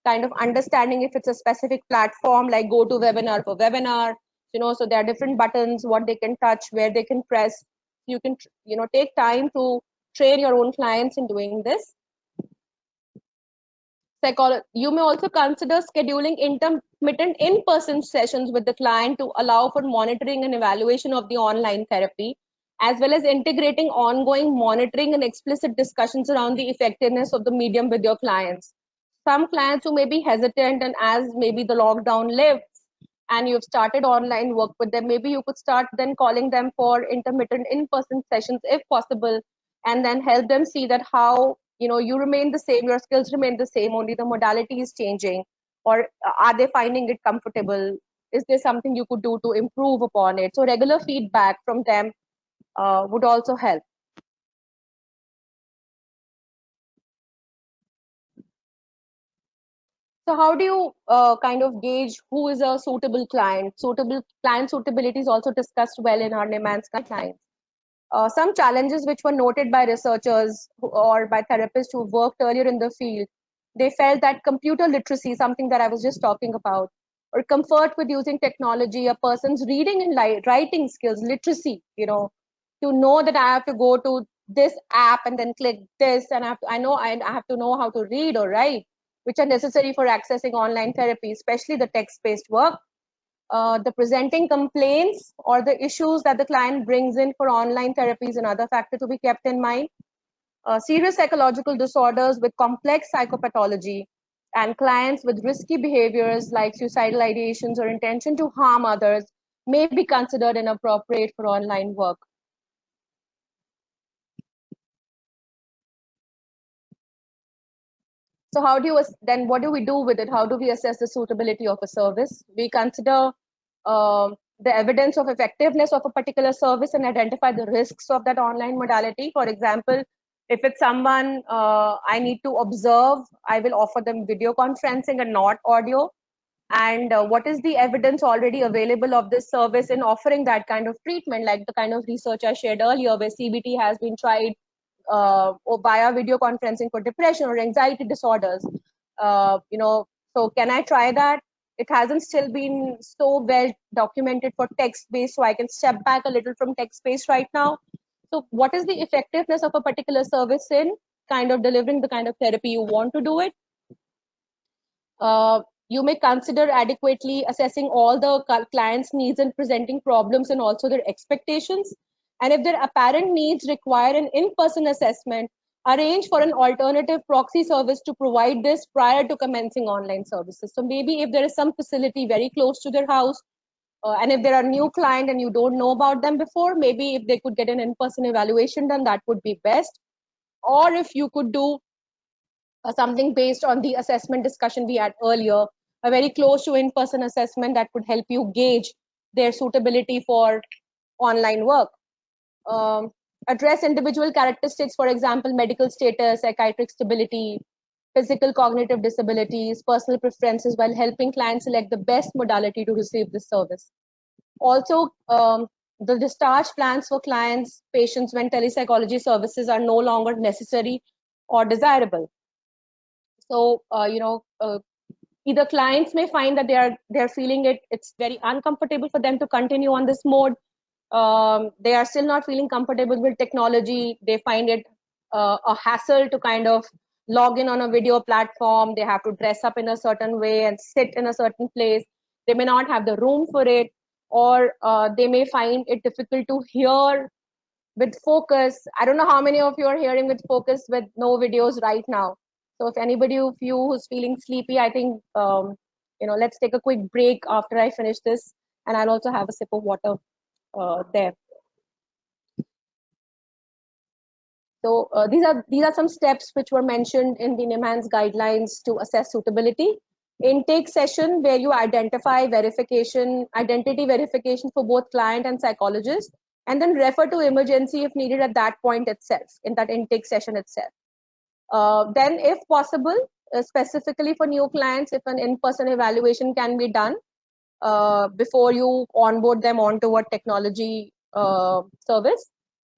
kind of understanding if it's a specific platform like GoToWebinar for webinar. So there are different buttons, what they can touch, where they can press. You can take time to train your own clients in doing this. You may also consider scheduling intermittent in-person sessions with the client to allow for monitoring and evaluation of the online therapy, as well as integrating ongoing monitoring and explicit discussions around the effectiveness of the medium with your clients. Some clients who may be hesitant, and as maybe the lockdown lifts and you've started online work with them, maybe you could start then calling them for intermittent in-person sessions if possible, and then help them see that how you remain the same, your skills remain the same, only the modality is changing. Or are they finding it comfortable? Is there something you could do to improve upon it? So regular feedback from them would also help. So how do you kind of gauge who is a suitable client? Client suitability is also discussed well in our NEMAN's guidelines. Some challenges which were noted by researchers or by therapists who worked earlier in the field, they felt that computer literacy, something that I was just talking about, or comfort with using technology, a person's reading and writing skills, literacy, to know that I have to go to this app and then click this, and I have to know how to read or write, which are necessary for accessing online therapy, especially the text-based work. The presenting complaints or the issues that the client brings in for online therapy is another factor to be kept in mind. Serious psychological disorders with complex psychopathology and clients with risky behaviors like suicidal ideations or intention to harm others may be considered inappropriate for online work. So how do you then what do we do with it? How do we assess the suitability of a service? We consider the evidence of effectiveness of a particular service and identify the risks of that online modality. For example, if it's someone I need to observe, I will offer them video conferencing and not audio. And what is the evidence already available of this service in offering that kind of treatment, like the kind of research I shared earlier, where CBT has been tried or via video conferencing for depression or anxiety disorders. So can I try that? It hasn't still been so well documented for text-based, so I can step back a little from text-based right now. So what is the effectiveness of a particular service in kind of delivering the kind of therapy you want to do it? You may consider adequately assessing all the client's needs and presenting problems and also their expectations. And if their apparent needs require an in-person assessment, arrange for an alternative proxy service to provide this prior to commencing online services. So maybe if there is some facility very close to their house, and if there are new client and you don't know about them before, maybe if they could get an in-person evaluation done, that would be best. Or if you could do something based on the assessment discussion we had earlier, a very close to in-person assessment that could help you gauge their suitability for online work. Address individual characteristics, for example, medical status, psychiatric stability, physical cognitive disabilities, personal preferences, while helping clients select the best modality to receive this service. Also, the discharge plans for clients, patients when telepsychology services are no longer necessary or desirable. So, either clients may find that they're feeling it's very uncomfortable for them to continue on this mode. They are still not feeling comfortable with technology. They find it a hassle to kind of log in on a video platform. They have to dress up in a certain way and sit in a certain place. They may not have the room for it, or they may find it difficult to hear with focus. I don't know how many of you are hearing with focus with no videos right now. So if anybody of you who's feeling sleepy, I think, let's take a quick break after I finish this, and I'll also have a sip of water there. So these are some steps which were mentioned in the NIMHANS guidelines to assess suitability. Intake session, where you identify identity verification for both client and psychologist, and then refer to emergency if needed at that point itself, in that intake session itself. Then, if possible, specifically for new clients, if an in-person evaluation can be done before you onboard them onto a technology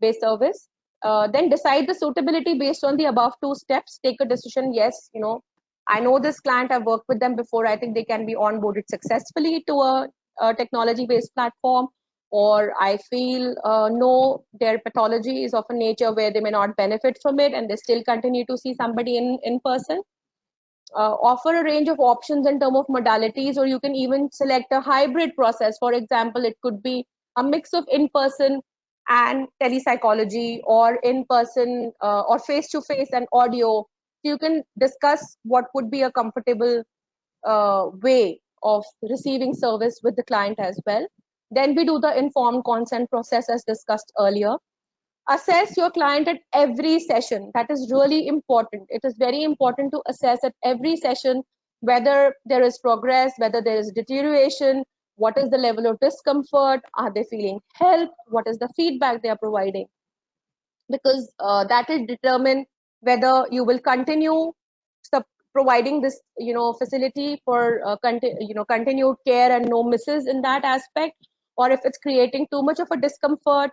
based service. Then decide the suitability based on the above two steps. Take a decision. Yes, I know this client, I've worked with them before. I think they can be onboarded successfully to a technology-based platform. Or I feel no, their pathology is of a nature where they may not benefit from it and they still continue to see somebody in person. Offer a range of options in terms of modalities, or you can even select a hybrid process. For example, it could be a mix of in-person and telepsychology, or in-person or face-to-face and audio. So you can discuss what would be a comfortable way of receiving service with the client as well. Then we do the informed consent process as discussed earlier. Assess your client at every session. That is really important. It is very important to assess at every session whether there is progress, whether there is deterioration, what is the level of discomfort, are they feeling help, what is the feedback they are providing. Because that will determine whether you will continue providing this facility for continued care and no misses in that aspect, or if it's creating too much of a discomfort,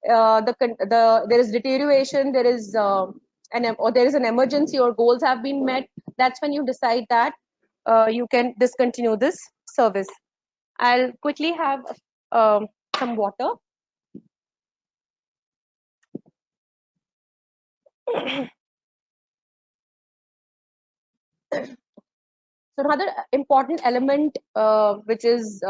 there is deterioration, there is an emergency or goals have been met, that's when you decide that you can discontinue this service. I'll quickly have some water. So another important element which is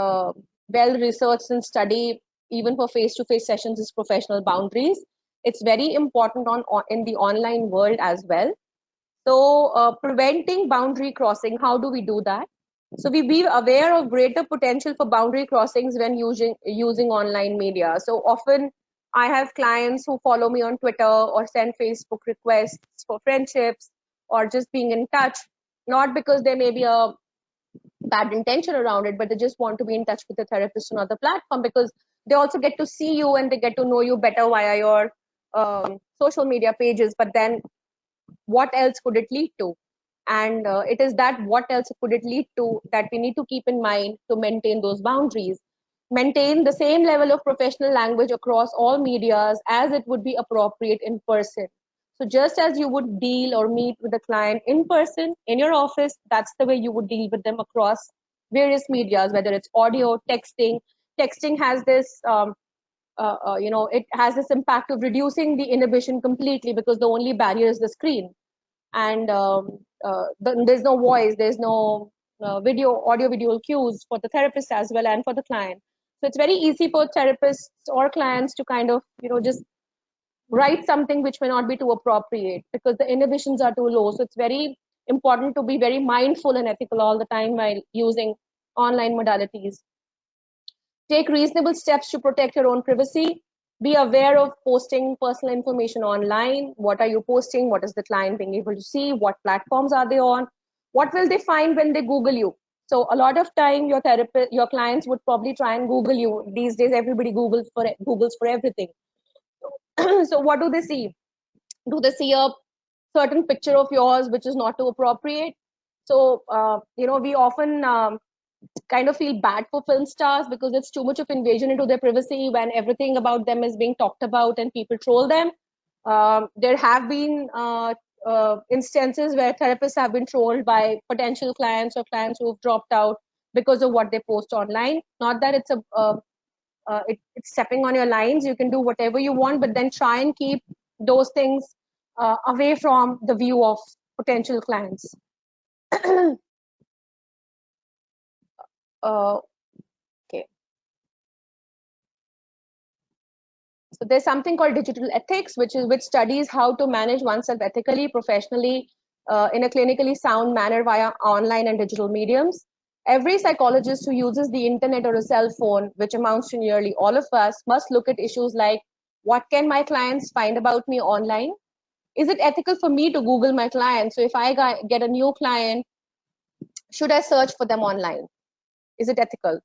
well researched and studied even for face-to-face sessions is professional boundaries. It's very important in the online world as well. So preventing boundary crossing, how do we do that? So we be aware of greater potential for boundary crossings when using online media. So often I have clients who follow me on Twitter or send Facebook requests for friendships or just being in touch. not because there may be a bad intention around it, but they just want to be in touch with the therapist on other platform, because they also get to see you and they get to know you better via your social media pages. But then what else could it lead to? And it is that what else could it lead to that we need to keep in mind to maintain those boundaries. Maintain the same level of professional language across all medias as it would be appropriate in person. So just as you would deal or meet with a client in person in your office, that's the way you would deal with them across various medias, whether it's audio, texting. Texting has this it has this impact of reducing the inhibition completely, because the only barrier is the screen. And there's no voice, there's no audio visual cues for the therapist as well, and for the client. So it's very easy for therapists or clients to kind of just write something which may not be too appropriate because the inhibitions are too low. So it's very important to be very mindful and ethical all the time while using online modalities. Take reasonable steps to protect your own privacy. Be aware of posting personal information online. What are you posting? What is the client being able to see? What platforms are they on? What will they find when they Google you? So a lot of time your clients would probably try and Google you. These days, everybody Googles for everything. So what do they see? Do they see a certain picture of yours which is not too appropriate? So we often kind of feel bad for film stars because it's too much of invasion into their privacy when everything about them is being talked about and people troll them. There have been instances where therapists have been trolled by potential clients or clients who have dropped out because of what they post online. Not that it's it's stepping on your lines. You can do whatever you want, but then try and keep those things away from the view of potential clients. Okay. So there's something called digital ethics, which studies how to manage oneself ethically, professionally, in a clinically sound manner via online and digital mediums. Every psychologist who uses the internet or a cell phone, which amounts to nearly all of us, must look at issues like, what can my clients find about me online? Is it ethical for me to Google my client? So if I get a new client, should I search for them online? Is it ethical?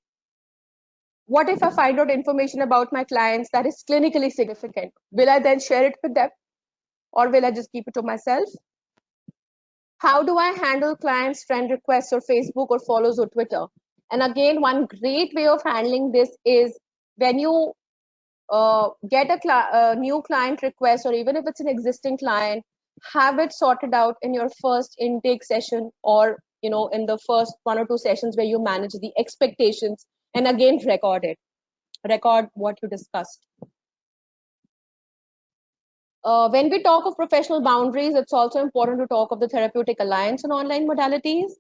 What if I find out information about my clients that is clinically significant? Will I then share it with them, or will I just keep it to myself? How do I handle clients' friend requests or Facebook or follows or Twitter? And again, one great way of handling this is when you get a new client request, or even if it's an existing client, have it sorted out in your first intake session, or in the first 1 or 2 sessions where you manage the expectations, and again record what you discussed. When we talk of professional boundaries, it's also important to talk of the therapeutic alliance and online modalities.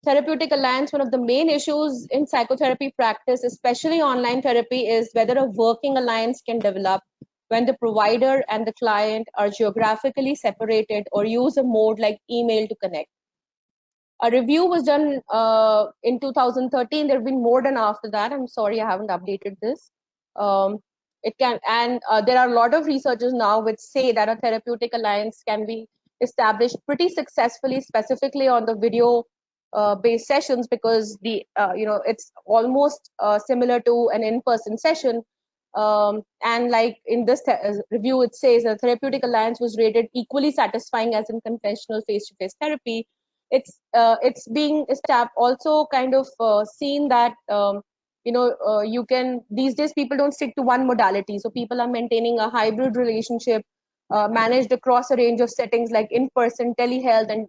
Therapeutic alliance, one of the main issues in psychotherapy practice, especially online therapy, is whether a working alliance can develop when the provider and the client are geographically separated or use a mode like email to connect. A review was done in 2013. There have been more than after that. I'm sorry, I haven't updated this. There are a lot of researchers now which say that a therapeutic alliance can be established pretty successfully, specifically on the video based sessions, because it's almost similar to an in-person session. And like in this review, it says a therapeutic alliance was rated equally satisfying as in conventional face-to-face therapy. It's being also kind of seen that you can, these days people don't stick to one modality, so people are maintaining a hybrid relationship managed across a range of settings like in-person, telehealth, and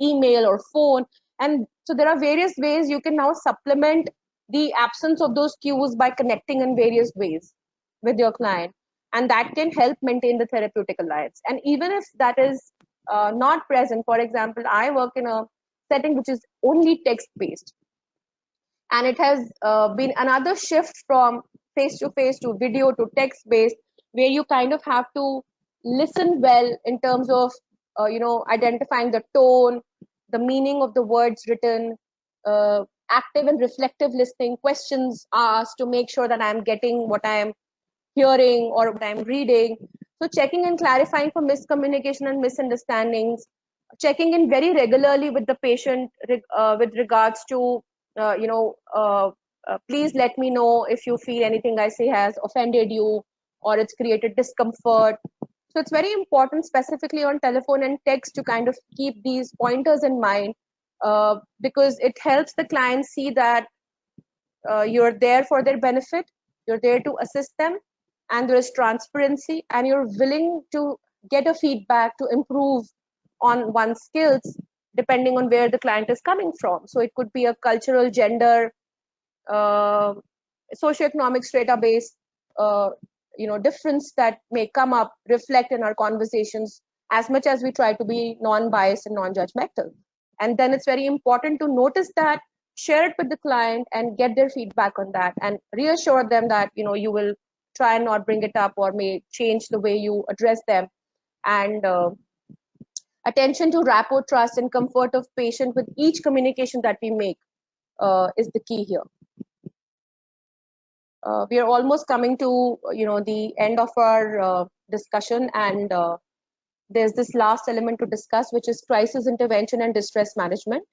email or phone. And so there are various ways you can now supplement the absence of those cues by connecting in various ways with your client, and that can help maintain the therapeutic alliance. And even if that is not present, for example, I work in a setting which is only text-based, and it has been another shift from face-to-face to video to text-based, where you kind of have to listen well in terms of identifying the tone, the meaning of the words written, active and reflective listening, questions asked to make sure that I'm getting what I'm hearing or what I'm reading. So checking and clarifying for miscommunication and misunderstandings, checking in very regularly with the patient with regards to, please let me know if you feel anything I say has offended you or it's created discomfort. So it's very important, specifically on telephone and text, to kind of keep these pointers in mind, because it helps the client see that you're there for their benefit, you're there to assist them, and there is transparency, and you're willing to get a feedback to improve on one's skills depending on where the client is coming from. So it could be a cultural, gender, socioeconomic strata based difference that may come up, reflect in our conversations, as much as we try to be non-biased and non-judgmental. And then it's very important to notice that, share it with the client, and get their feedback on that, and reassure them that you will try and not bring it up or may change the way you address them. And attention to rapport, trust, and comfort of patient with each communication that we make is the key here. We are almost coming to the end of our discussion, and there's this last element to discuss, which is crisis intervention and distress management.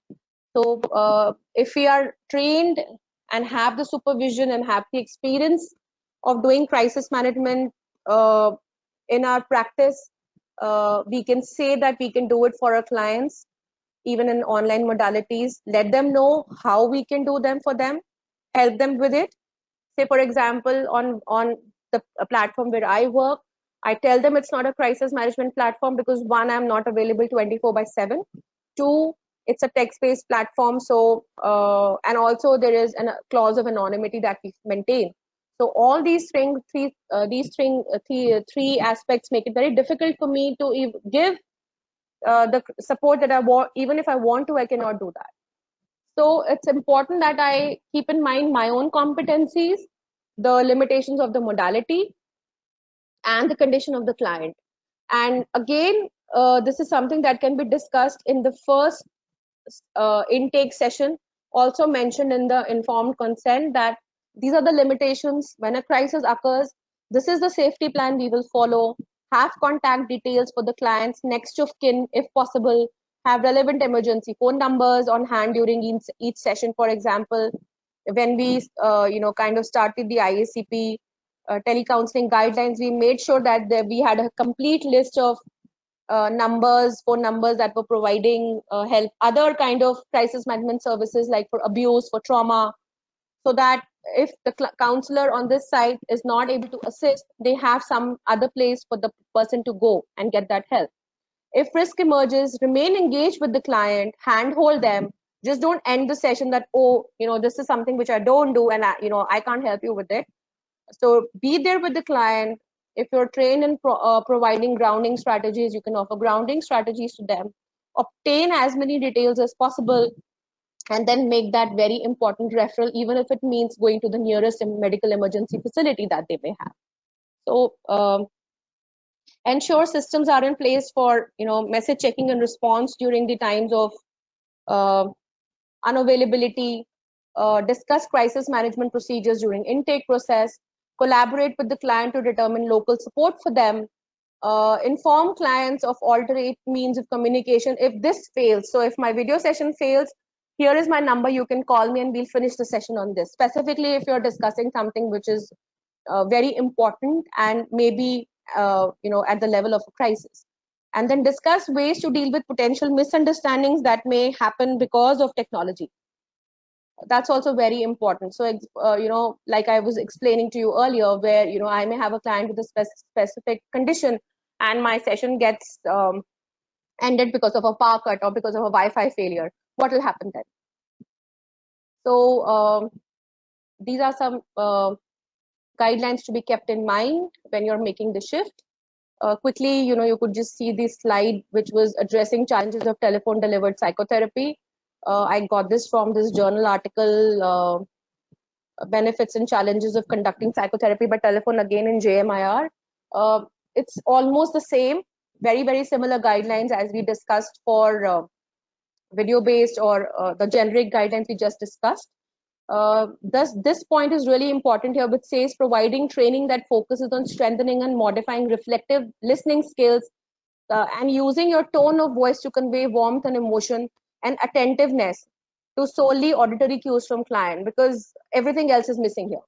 So if we are trained and have the supervision and have the experience of doing crisis management in our practice, we can say that we can do it for our clients, even in online modalities. Let them know how we can do them for them, help them with it. Say, for example, on the platform where I work, I tell them it's not a crisis management platform because, one, I'm not available 24/7. Two, it's a text-based platform. So, and also there is a clause of anonymity that we maintain. So all these three aspects make it very difficult for me to give the support that I want. Even if I want to, I cannot do that. So it's important that I keep in mind my own competencies, the limitations of the modality, and the condition of the client. And again, this is something that can be discussed in the first intake session, also mentioned in the informed consent, that these are the limitations. When a crisis occurs, this is the safety plan we will follow. Have contact details for the client's next of kin if possible. Have relevant emergency phone numbers on hand during each session. For example, when we kind of started the IACP telecounseling guidelines, we made sure that we had a complete list of phone numbers that were providing help, other kind of crisis management services like for abuse, for trauma, so that if the counselor on this side is not able to assist, they have some other place for the person to go and get that help. If risk emerges, remain engaged with the client, handhold them. Just don't end the session that, this is something which I don't do and I can't help you with it. So be there with the client. If you're trained in providing grounding strategies, you can offer grounding strategies to them. Obtain as many details as possible, and then make that very important referral, even if it means going to the nearest medical emergency facility that they may have. So ensure systems are in place for message checking and response during the times of unavailability. Discuss crisis management procedures during intake process. Collaborate with the client to determine local support for them. Inform clients of alternate means of communication if this fails. So if my video session fails, here is my number, you can call me and we'll finish the session on this. Specifically, if you're discussing something which is very important and maybe at the level of a crisis. And then discuss ways to deal with potential misunderstandings that may happen because of technology. That's also very important. So like I was explaining to you earlier, where I may have a client with a specific condition and my session gets ended because of a power cut or because of a Wi-Fi failure. What will happen then? So these are some guidelines to be kept in mind when you're making the shift. Quickly, you could just see this slide, which was addressing challenges of telephone delivered psychotherapy. I got this from this journal article, benefits and challenges of conducting psychotherapy by telephone, again in JMIR. It's almost the same, very, very similar guidelines as we discussed for video-based or the generic guidelines we just discussed. This point is really important here, which says providing training that focuses on strengthening and modifying reflective listening skills and using your tone of voice to convey warmth and emotion and attentiveness to solely auditory cues from client, because everything else is missing here.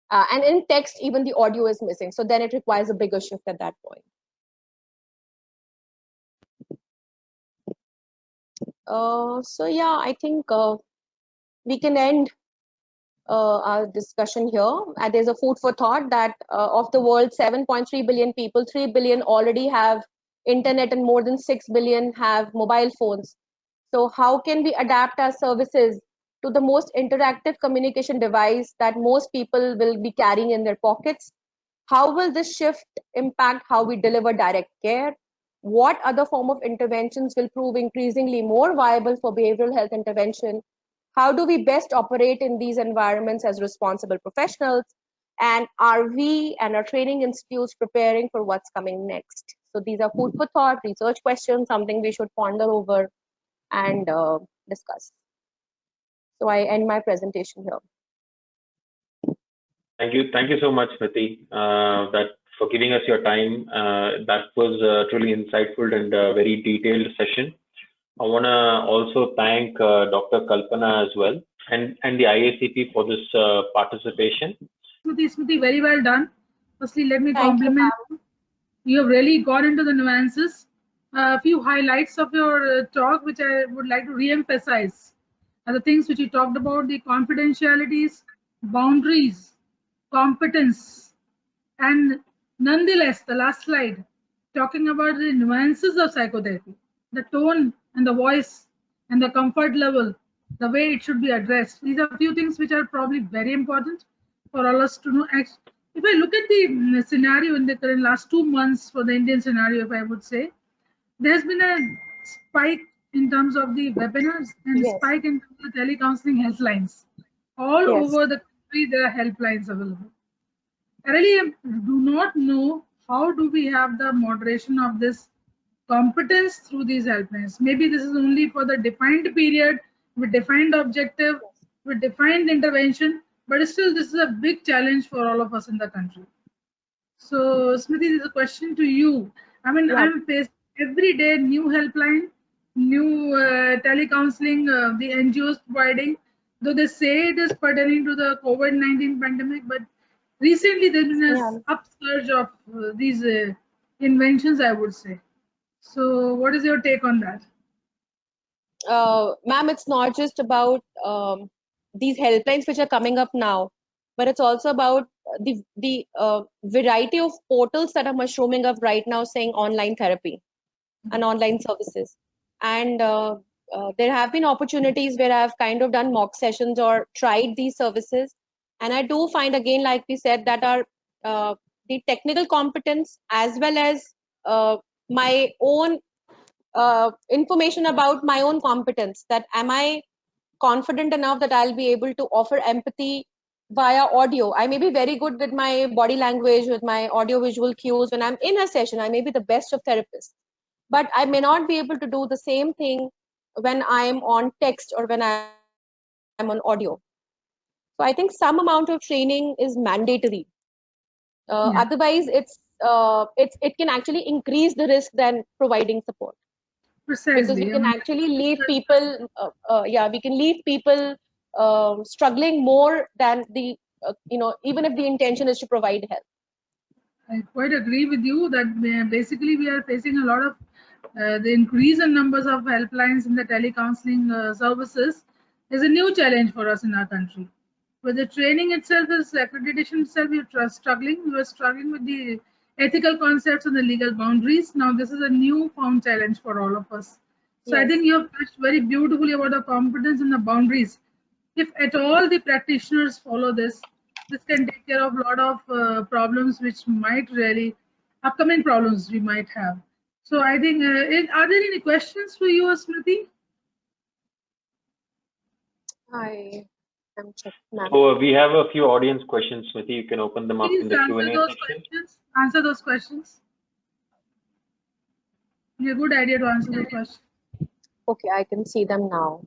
And in text, even the audio is missing. So then it requires a bigger shift at that point. So yeah, I think we can end our discussion here. And there's a food for thought that of the world's 7.3 billion people, 3 billion already have internet and more than 6 billion have mobile phones. So how can we adapt our services to the most interactive communication device that most people will be carrying in their pockets? How will this shift impact how we deliver direct care? What other form of interventions will prove increasingly more viable for behavioral health intervention? How do we best operate in these environments as responsible professionals? And are we and our training institutes preparing for what's coming next? So these are food for thought, research questions, something we should ponder over and discuss. So I end my presentation here. Thank you so much, Smriti, that for giving us your time. That was a truly insightful and very detailed session. I want to also thank Dr. Kalpana as well and the IACP for this participation. Smriti, very well done. Firstly, let me Thank you, compliment ma'am. you. You have really got into the nuances. A few highlights of your talk, which I would like to re-emphasize, are the things which you talked about: the confidentialities, boundaries, competence, and nonetheless, the last slide, talking about the nuances of psychotherapy, the tone and the voice and the comfort level, the way it should be addressed. These are a few things which are probably very important for all us to know. If I look at the scenario in the current last 2 months for the Indian scenario, if I would say, there has been a spike in terms of the webinars and Yes. spike in terms of the telecounseling helplines. All Yes. over the country, there are helplines available. I really do not know how do we have the moderation of this competence through these helplines. Maybe this is only for the defined period with defined objective, with defined intervention, but still this is a big challenge for all of us in the country. So Smriti, this is a question to you. I mean, Yeah. I'm faced every day new helpline, new telecounseling, the NGOs providing, though they say it is pertaining to the COVID-19 pandemic, but recently there's been Yeah. an upsurge of these inventions, I would say. So what is your take on that? Ma'am, it's not just about these helplines which are coming up now, but it's also about the variety of portals that are mushrooming up right now, saying online therapy and online services. And there have been opportunities where I've kind of done mock sessions or tried these services, and I do find, again, like we said, that our the technical competence as well as my own information about my own competence, that am I confident enough that I'll be able to offer empathy via audio. I may be very good with my body language, with my audio visual cues. When I'm in a session, I may be the best of therapists, but I may not be able to do the same thing when I'm on text or when I'm on audio. So I think some amount of training is mandatory. Yeah, Otherwise, it can actually increase the risk than providing support, because we precisely. I can mean, actually leave people we can leave people struggling more than the even if the intention is to provide help. I quite agree with you that basically we are facing a lot of the increase in numbers of helplines in the telecounseling services is a new challenge for us in our country. But the training itself is accreditation itself, we are struggling. We were struggling with the ethical concepts and the legal boundaries. Now this is a new found challenge for all of us. So I Yes. think you have touched very beautifully about the competence and the boundaries. If at all the practitioners follow this, this can take care of a lot of problems which might really, upcoming problems we might have. So I think, are there any questions for you, Smriti? I am checking, ma'am. So we have a few audience questions, Smriti. You can open them up in Please the answer Q&A those section. questions. Answer those questions. Be a good idea to answer those questions. Okay, I can see them now.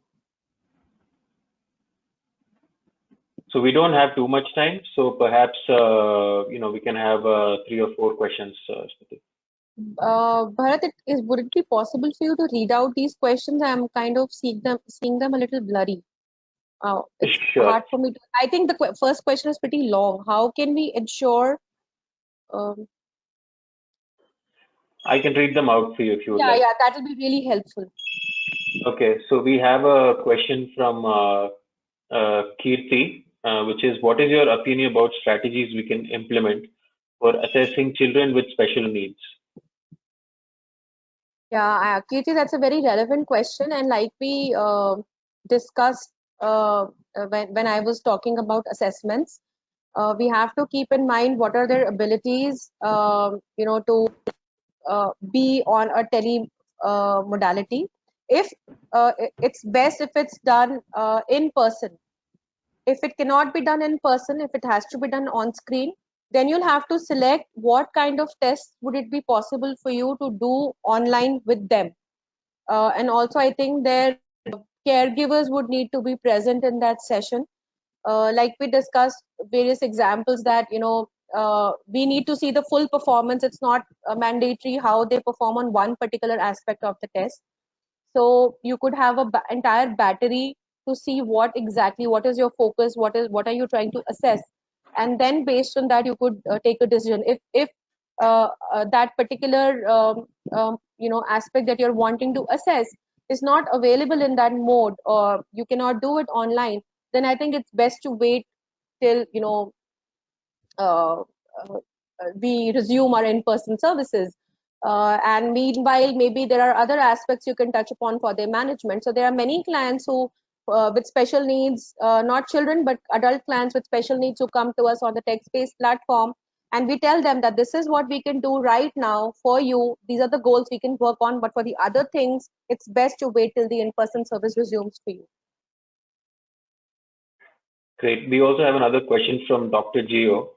So we don't have too much time, so perhaps we can have 3 or 4 questions, Smriti. Bharat, would it be possible for you to read out these questions? I'm kind of seeing them a little blurry. It's Sure. hard for me to. I think the first question is pretty long. How can we ensure? Um, I can read them out for you if you would yeah, like. yeah, that will be really helpful. Okay, so we have a question from Kirti, which is, what is your opinion about strategies we can implement for assessing children with special needs? Yeah, Kirti, that's a very relevant question, and like we discussed when I was talking about assessments, we have to keep in mind what are their abilities, to be on a tele modality. If it's best if it's done in person. If it cannot be done in person, if it has to be done on screen, then you'll have to select what kind of tests would it be possible for you to do online with them. And also, I think their caregivers would need to be present in that session. Like we discussed various examples that we need to see the full performance. It's not mandatory how they perform on one particular aspect of the test. So you could have a entire battery to see what is your focus, what are you trying to assess, and then based on that you could take a decision. If that particular aspect that you're wanting to assess is not available in that mode, or you cannot do it online, then I think it's best to wait till uh, uh, we resume our in-person services. And meanwhile, maybe there are other aspects you can touch upon for their management. So there are many clients who, with special needs, not children, but adult clients with special needs who come to us on the TechSpace platform. And we tell them that this is what we can do right now for you. These are the goals we can work on. But for the other things, it's best to wait till the in-person service resumes for you. Great. We also have another question from Dr. Gio.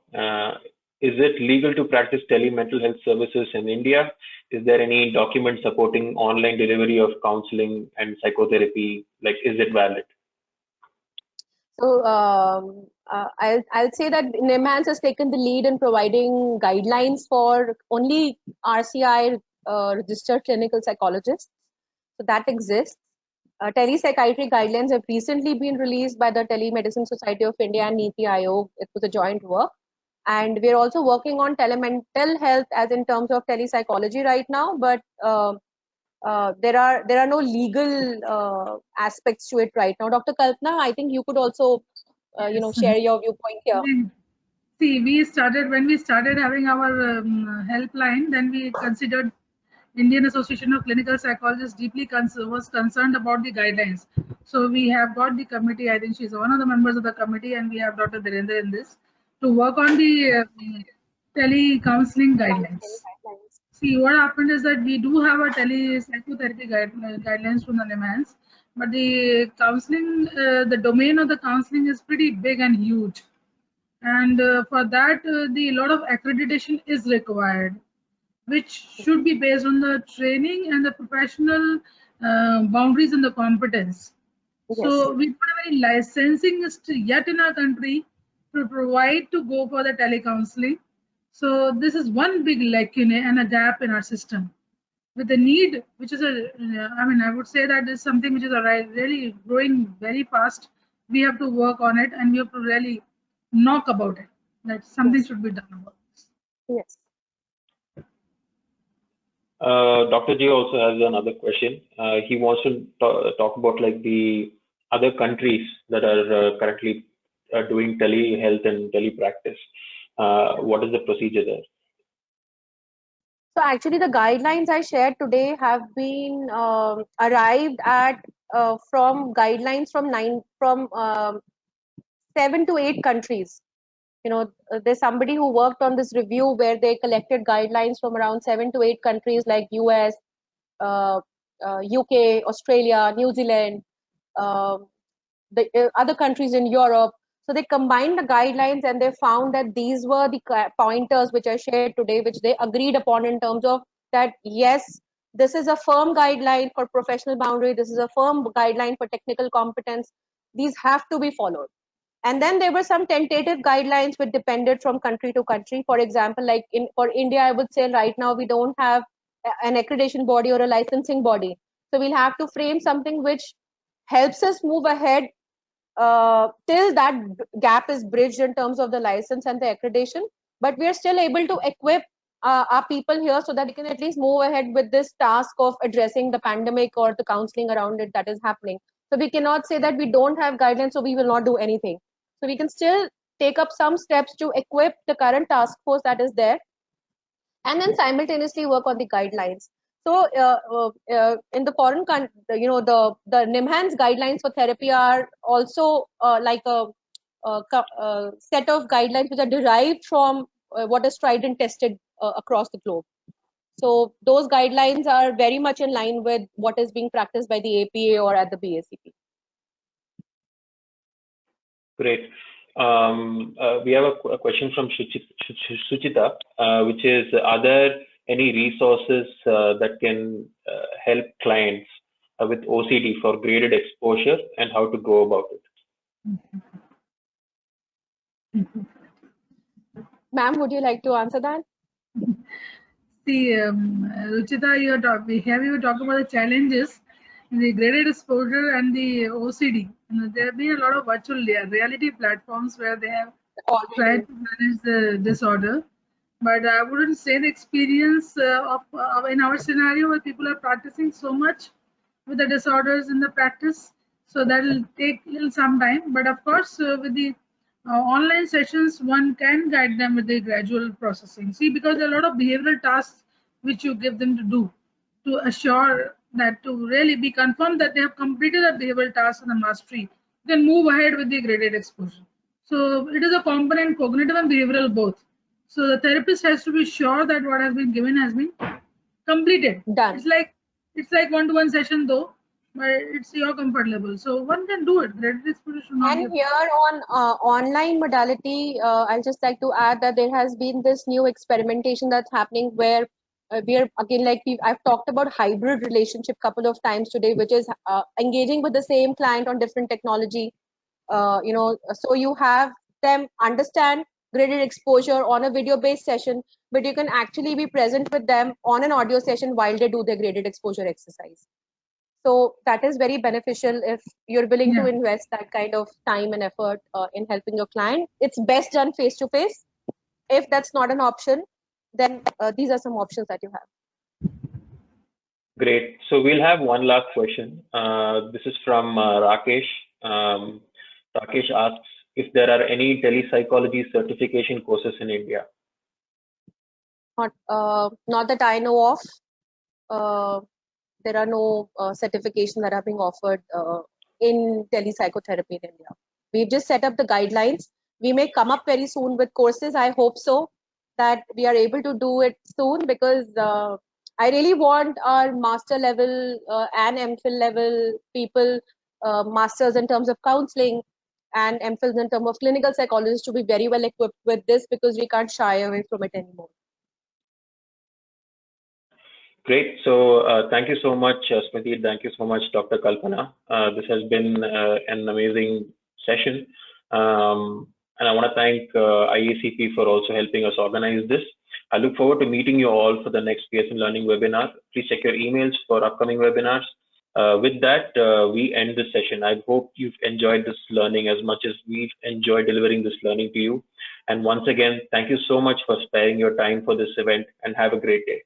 Is it legal to practice telemental health services in India? Is there any document supporting online delivery of counseling and psychotherapy? Like, is it valid? So I'll say that NIMHANS has taken the lead in providing guidelines for only RCI registered clinical psychologists. So that exists. Telepsychiatry guidelines have recently been released by the Telemedicine Society of India and NITI Aayog. It was a joint work. And we're also working on telemental health as in terms of telepsychology right now, but there are no legal aspects to it right now. Dr. Kalpana, I think you could also Yes. share your viewpoint here. See, when we started having our helpline, then we considered Indian Association of Clinical Psychologists deeply was concerned about the guidelines. So we have got the committee. I think she's one of the members of the committee, and we have Dr. Dhirendra in this to work on the tele counseling guidelines. See, what happened is that we do have a tele psychotherapy guidelines from the NIMHANS, but the counseling, the domain of the counseling is pretty big and huge, and for that, the lot of accreditation is required, which should be based on the training and the professional boundaries and the competence. Yes. So we don't have any licensing yet in our country to provide to go for the telecounseling. So this is one big lacune and a gap in our system. With the need, which is I would say that is something which is really growing very fast. We have to work on it, and we have to really knock about it. That something should be done about this. Yes. Dr. G also has another question. He wants to talk about like the other countries that are currently doing telehealth and telepractice. What is the procedure there? So actually, the guidelines I shared today have been arrived at from guidelines from 7 to 8 countries. There's somebody who worked on this review where they collected guidelines from around 7 to 8 countries like US, UK, Australia, New Zealand, the other countries in Europe. So they combined the guidelines and they found that these were the pointers which I shared today, which they agreed upon in terms of that, yes, this is a firm guideline for professional boundary, this is a firm guideline for technical competence. These have to be followed. And then there were some tentative guidelines which depended from country to country. For example, like for India, I would say right now we don't have an accreditation body or a licensing body. So we'll have to frame something which helps us move ahead till that gap is bridged in terms of the license and the accreditation. But we are still able to equip our people here so that we can at least move ahead with this task of addressing the pandemic or the counseling around it that is happening. So we cannot say that we don't have guidelines, so we will not do anything. So we can still take up some steps to equip the current task force that is there, and then simultaneously work on the guidelines. So in the foreign country, the NIMHANS guidelines for therapy are also like a set of guidelines which are derived from what is tried and tested across the globe. So those guidelines are very much in line with what is being practiced by the APA or at the BACP. Great. We have a question from Suchita, which is, are there any resources that can help clients with OCD for graded exposure and how to go about it? Ma'am, would you like to answer that? See, Ruchita, you were talking about the challenges in the graded exposure and the OCD. There have been a lot of virtual reality platforms where they have tried to manage the disorder. But I wouldn't say the experience of in our scenario where people are practicing so much with the disorders in the practice. So that will take some time. But of course, with the online sessions, one can guide them with the gradual processing. See, because there are a lot of behavioral tasks which you give them to do to assure that to really be confirmed that they have completed the behavioral task and the mastery, then move ahead with the graded exposure. So it is a component, cognitive and behavioral both. So the therapist has to be sure that what has been given has been completed. Done. It's like one-to-one session though, but it's your comfort level. So one can do it. Graded exposure should not And here on online modality, I'd just like to add that there has been this new experimentation that's happening where we are again, like I've talked about hybrid relationship couple of times today, which is engaging with the same client on different technology. So you have them understand graded exposure on a video-based session, but you can actually be present with them on an audio session while they do their graded exposure exercise. So that is very beneficial if you're willing to invest that kind of time and effort in helping your client. It's best done face-to-face. If that's not an option, then these are some options that you have. Great. So we'll have one last question. This is from Rakesh. Rakesh asks if there are any telepsychology certification courses in India. Not that I know of. There are no certifications that are being offered in telepsychotherapy in India. We've just set up the guidelines. We may come up very soon with courses. I hope so that we are able to do it soon, because I really want our master level and MPhil level people, masters in terms of counseling and MPhils in terms of clinical psychologists, to be very well equipped with this, because we can't shy away from it anymore. Great. So thank you so much, Smriti. Thank you so much, Dr. Kalpana. This has been an amazing session. And I want to thank IACP for also helping us organize this. I look forward to meeting you all for the next Pearson Learning webinar. Please check your emails for upcoming webinars. With that, we end this session. I hope you've enjoyed this learning as much as we've enjoyed delivering this learning to you. And once again, thank you so much for sparing your time for this event, and have a great day.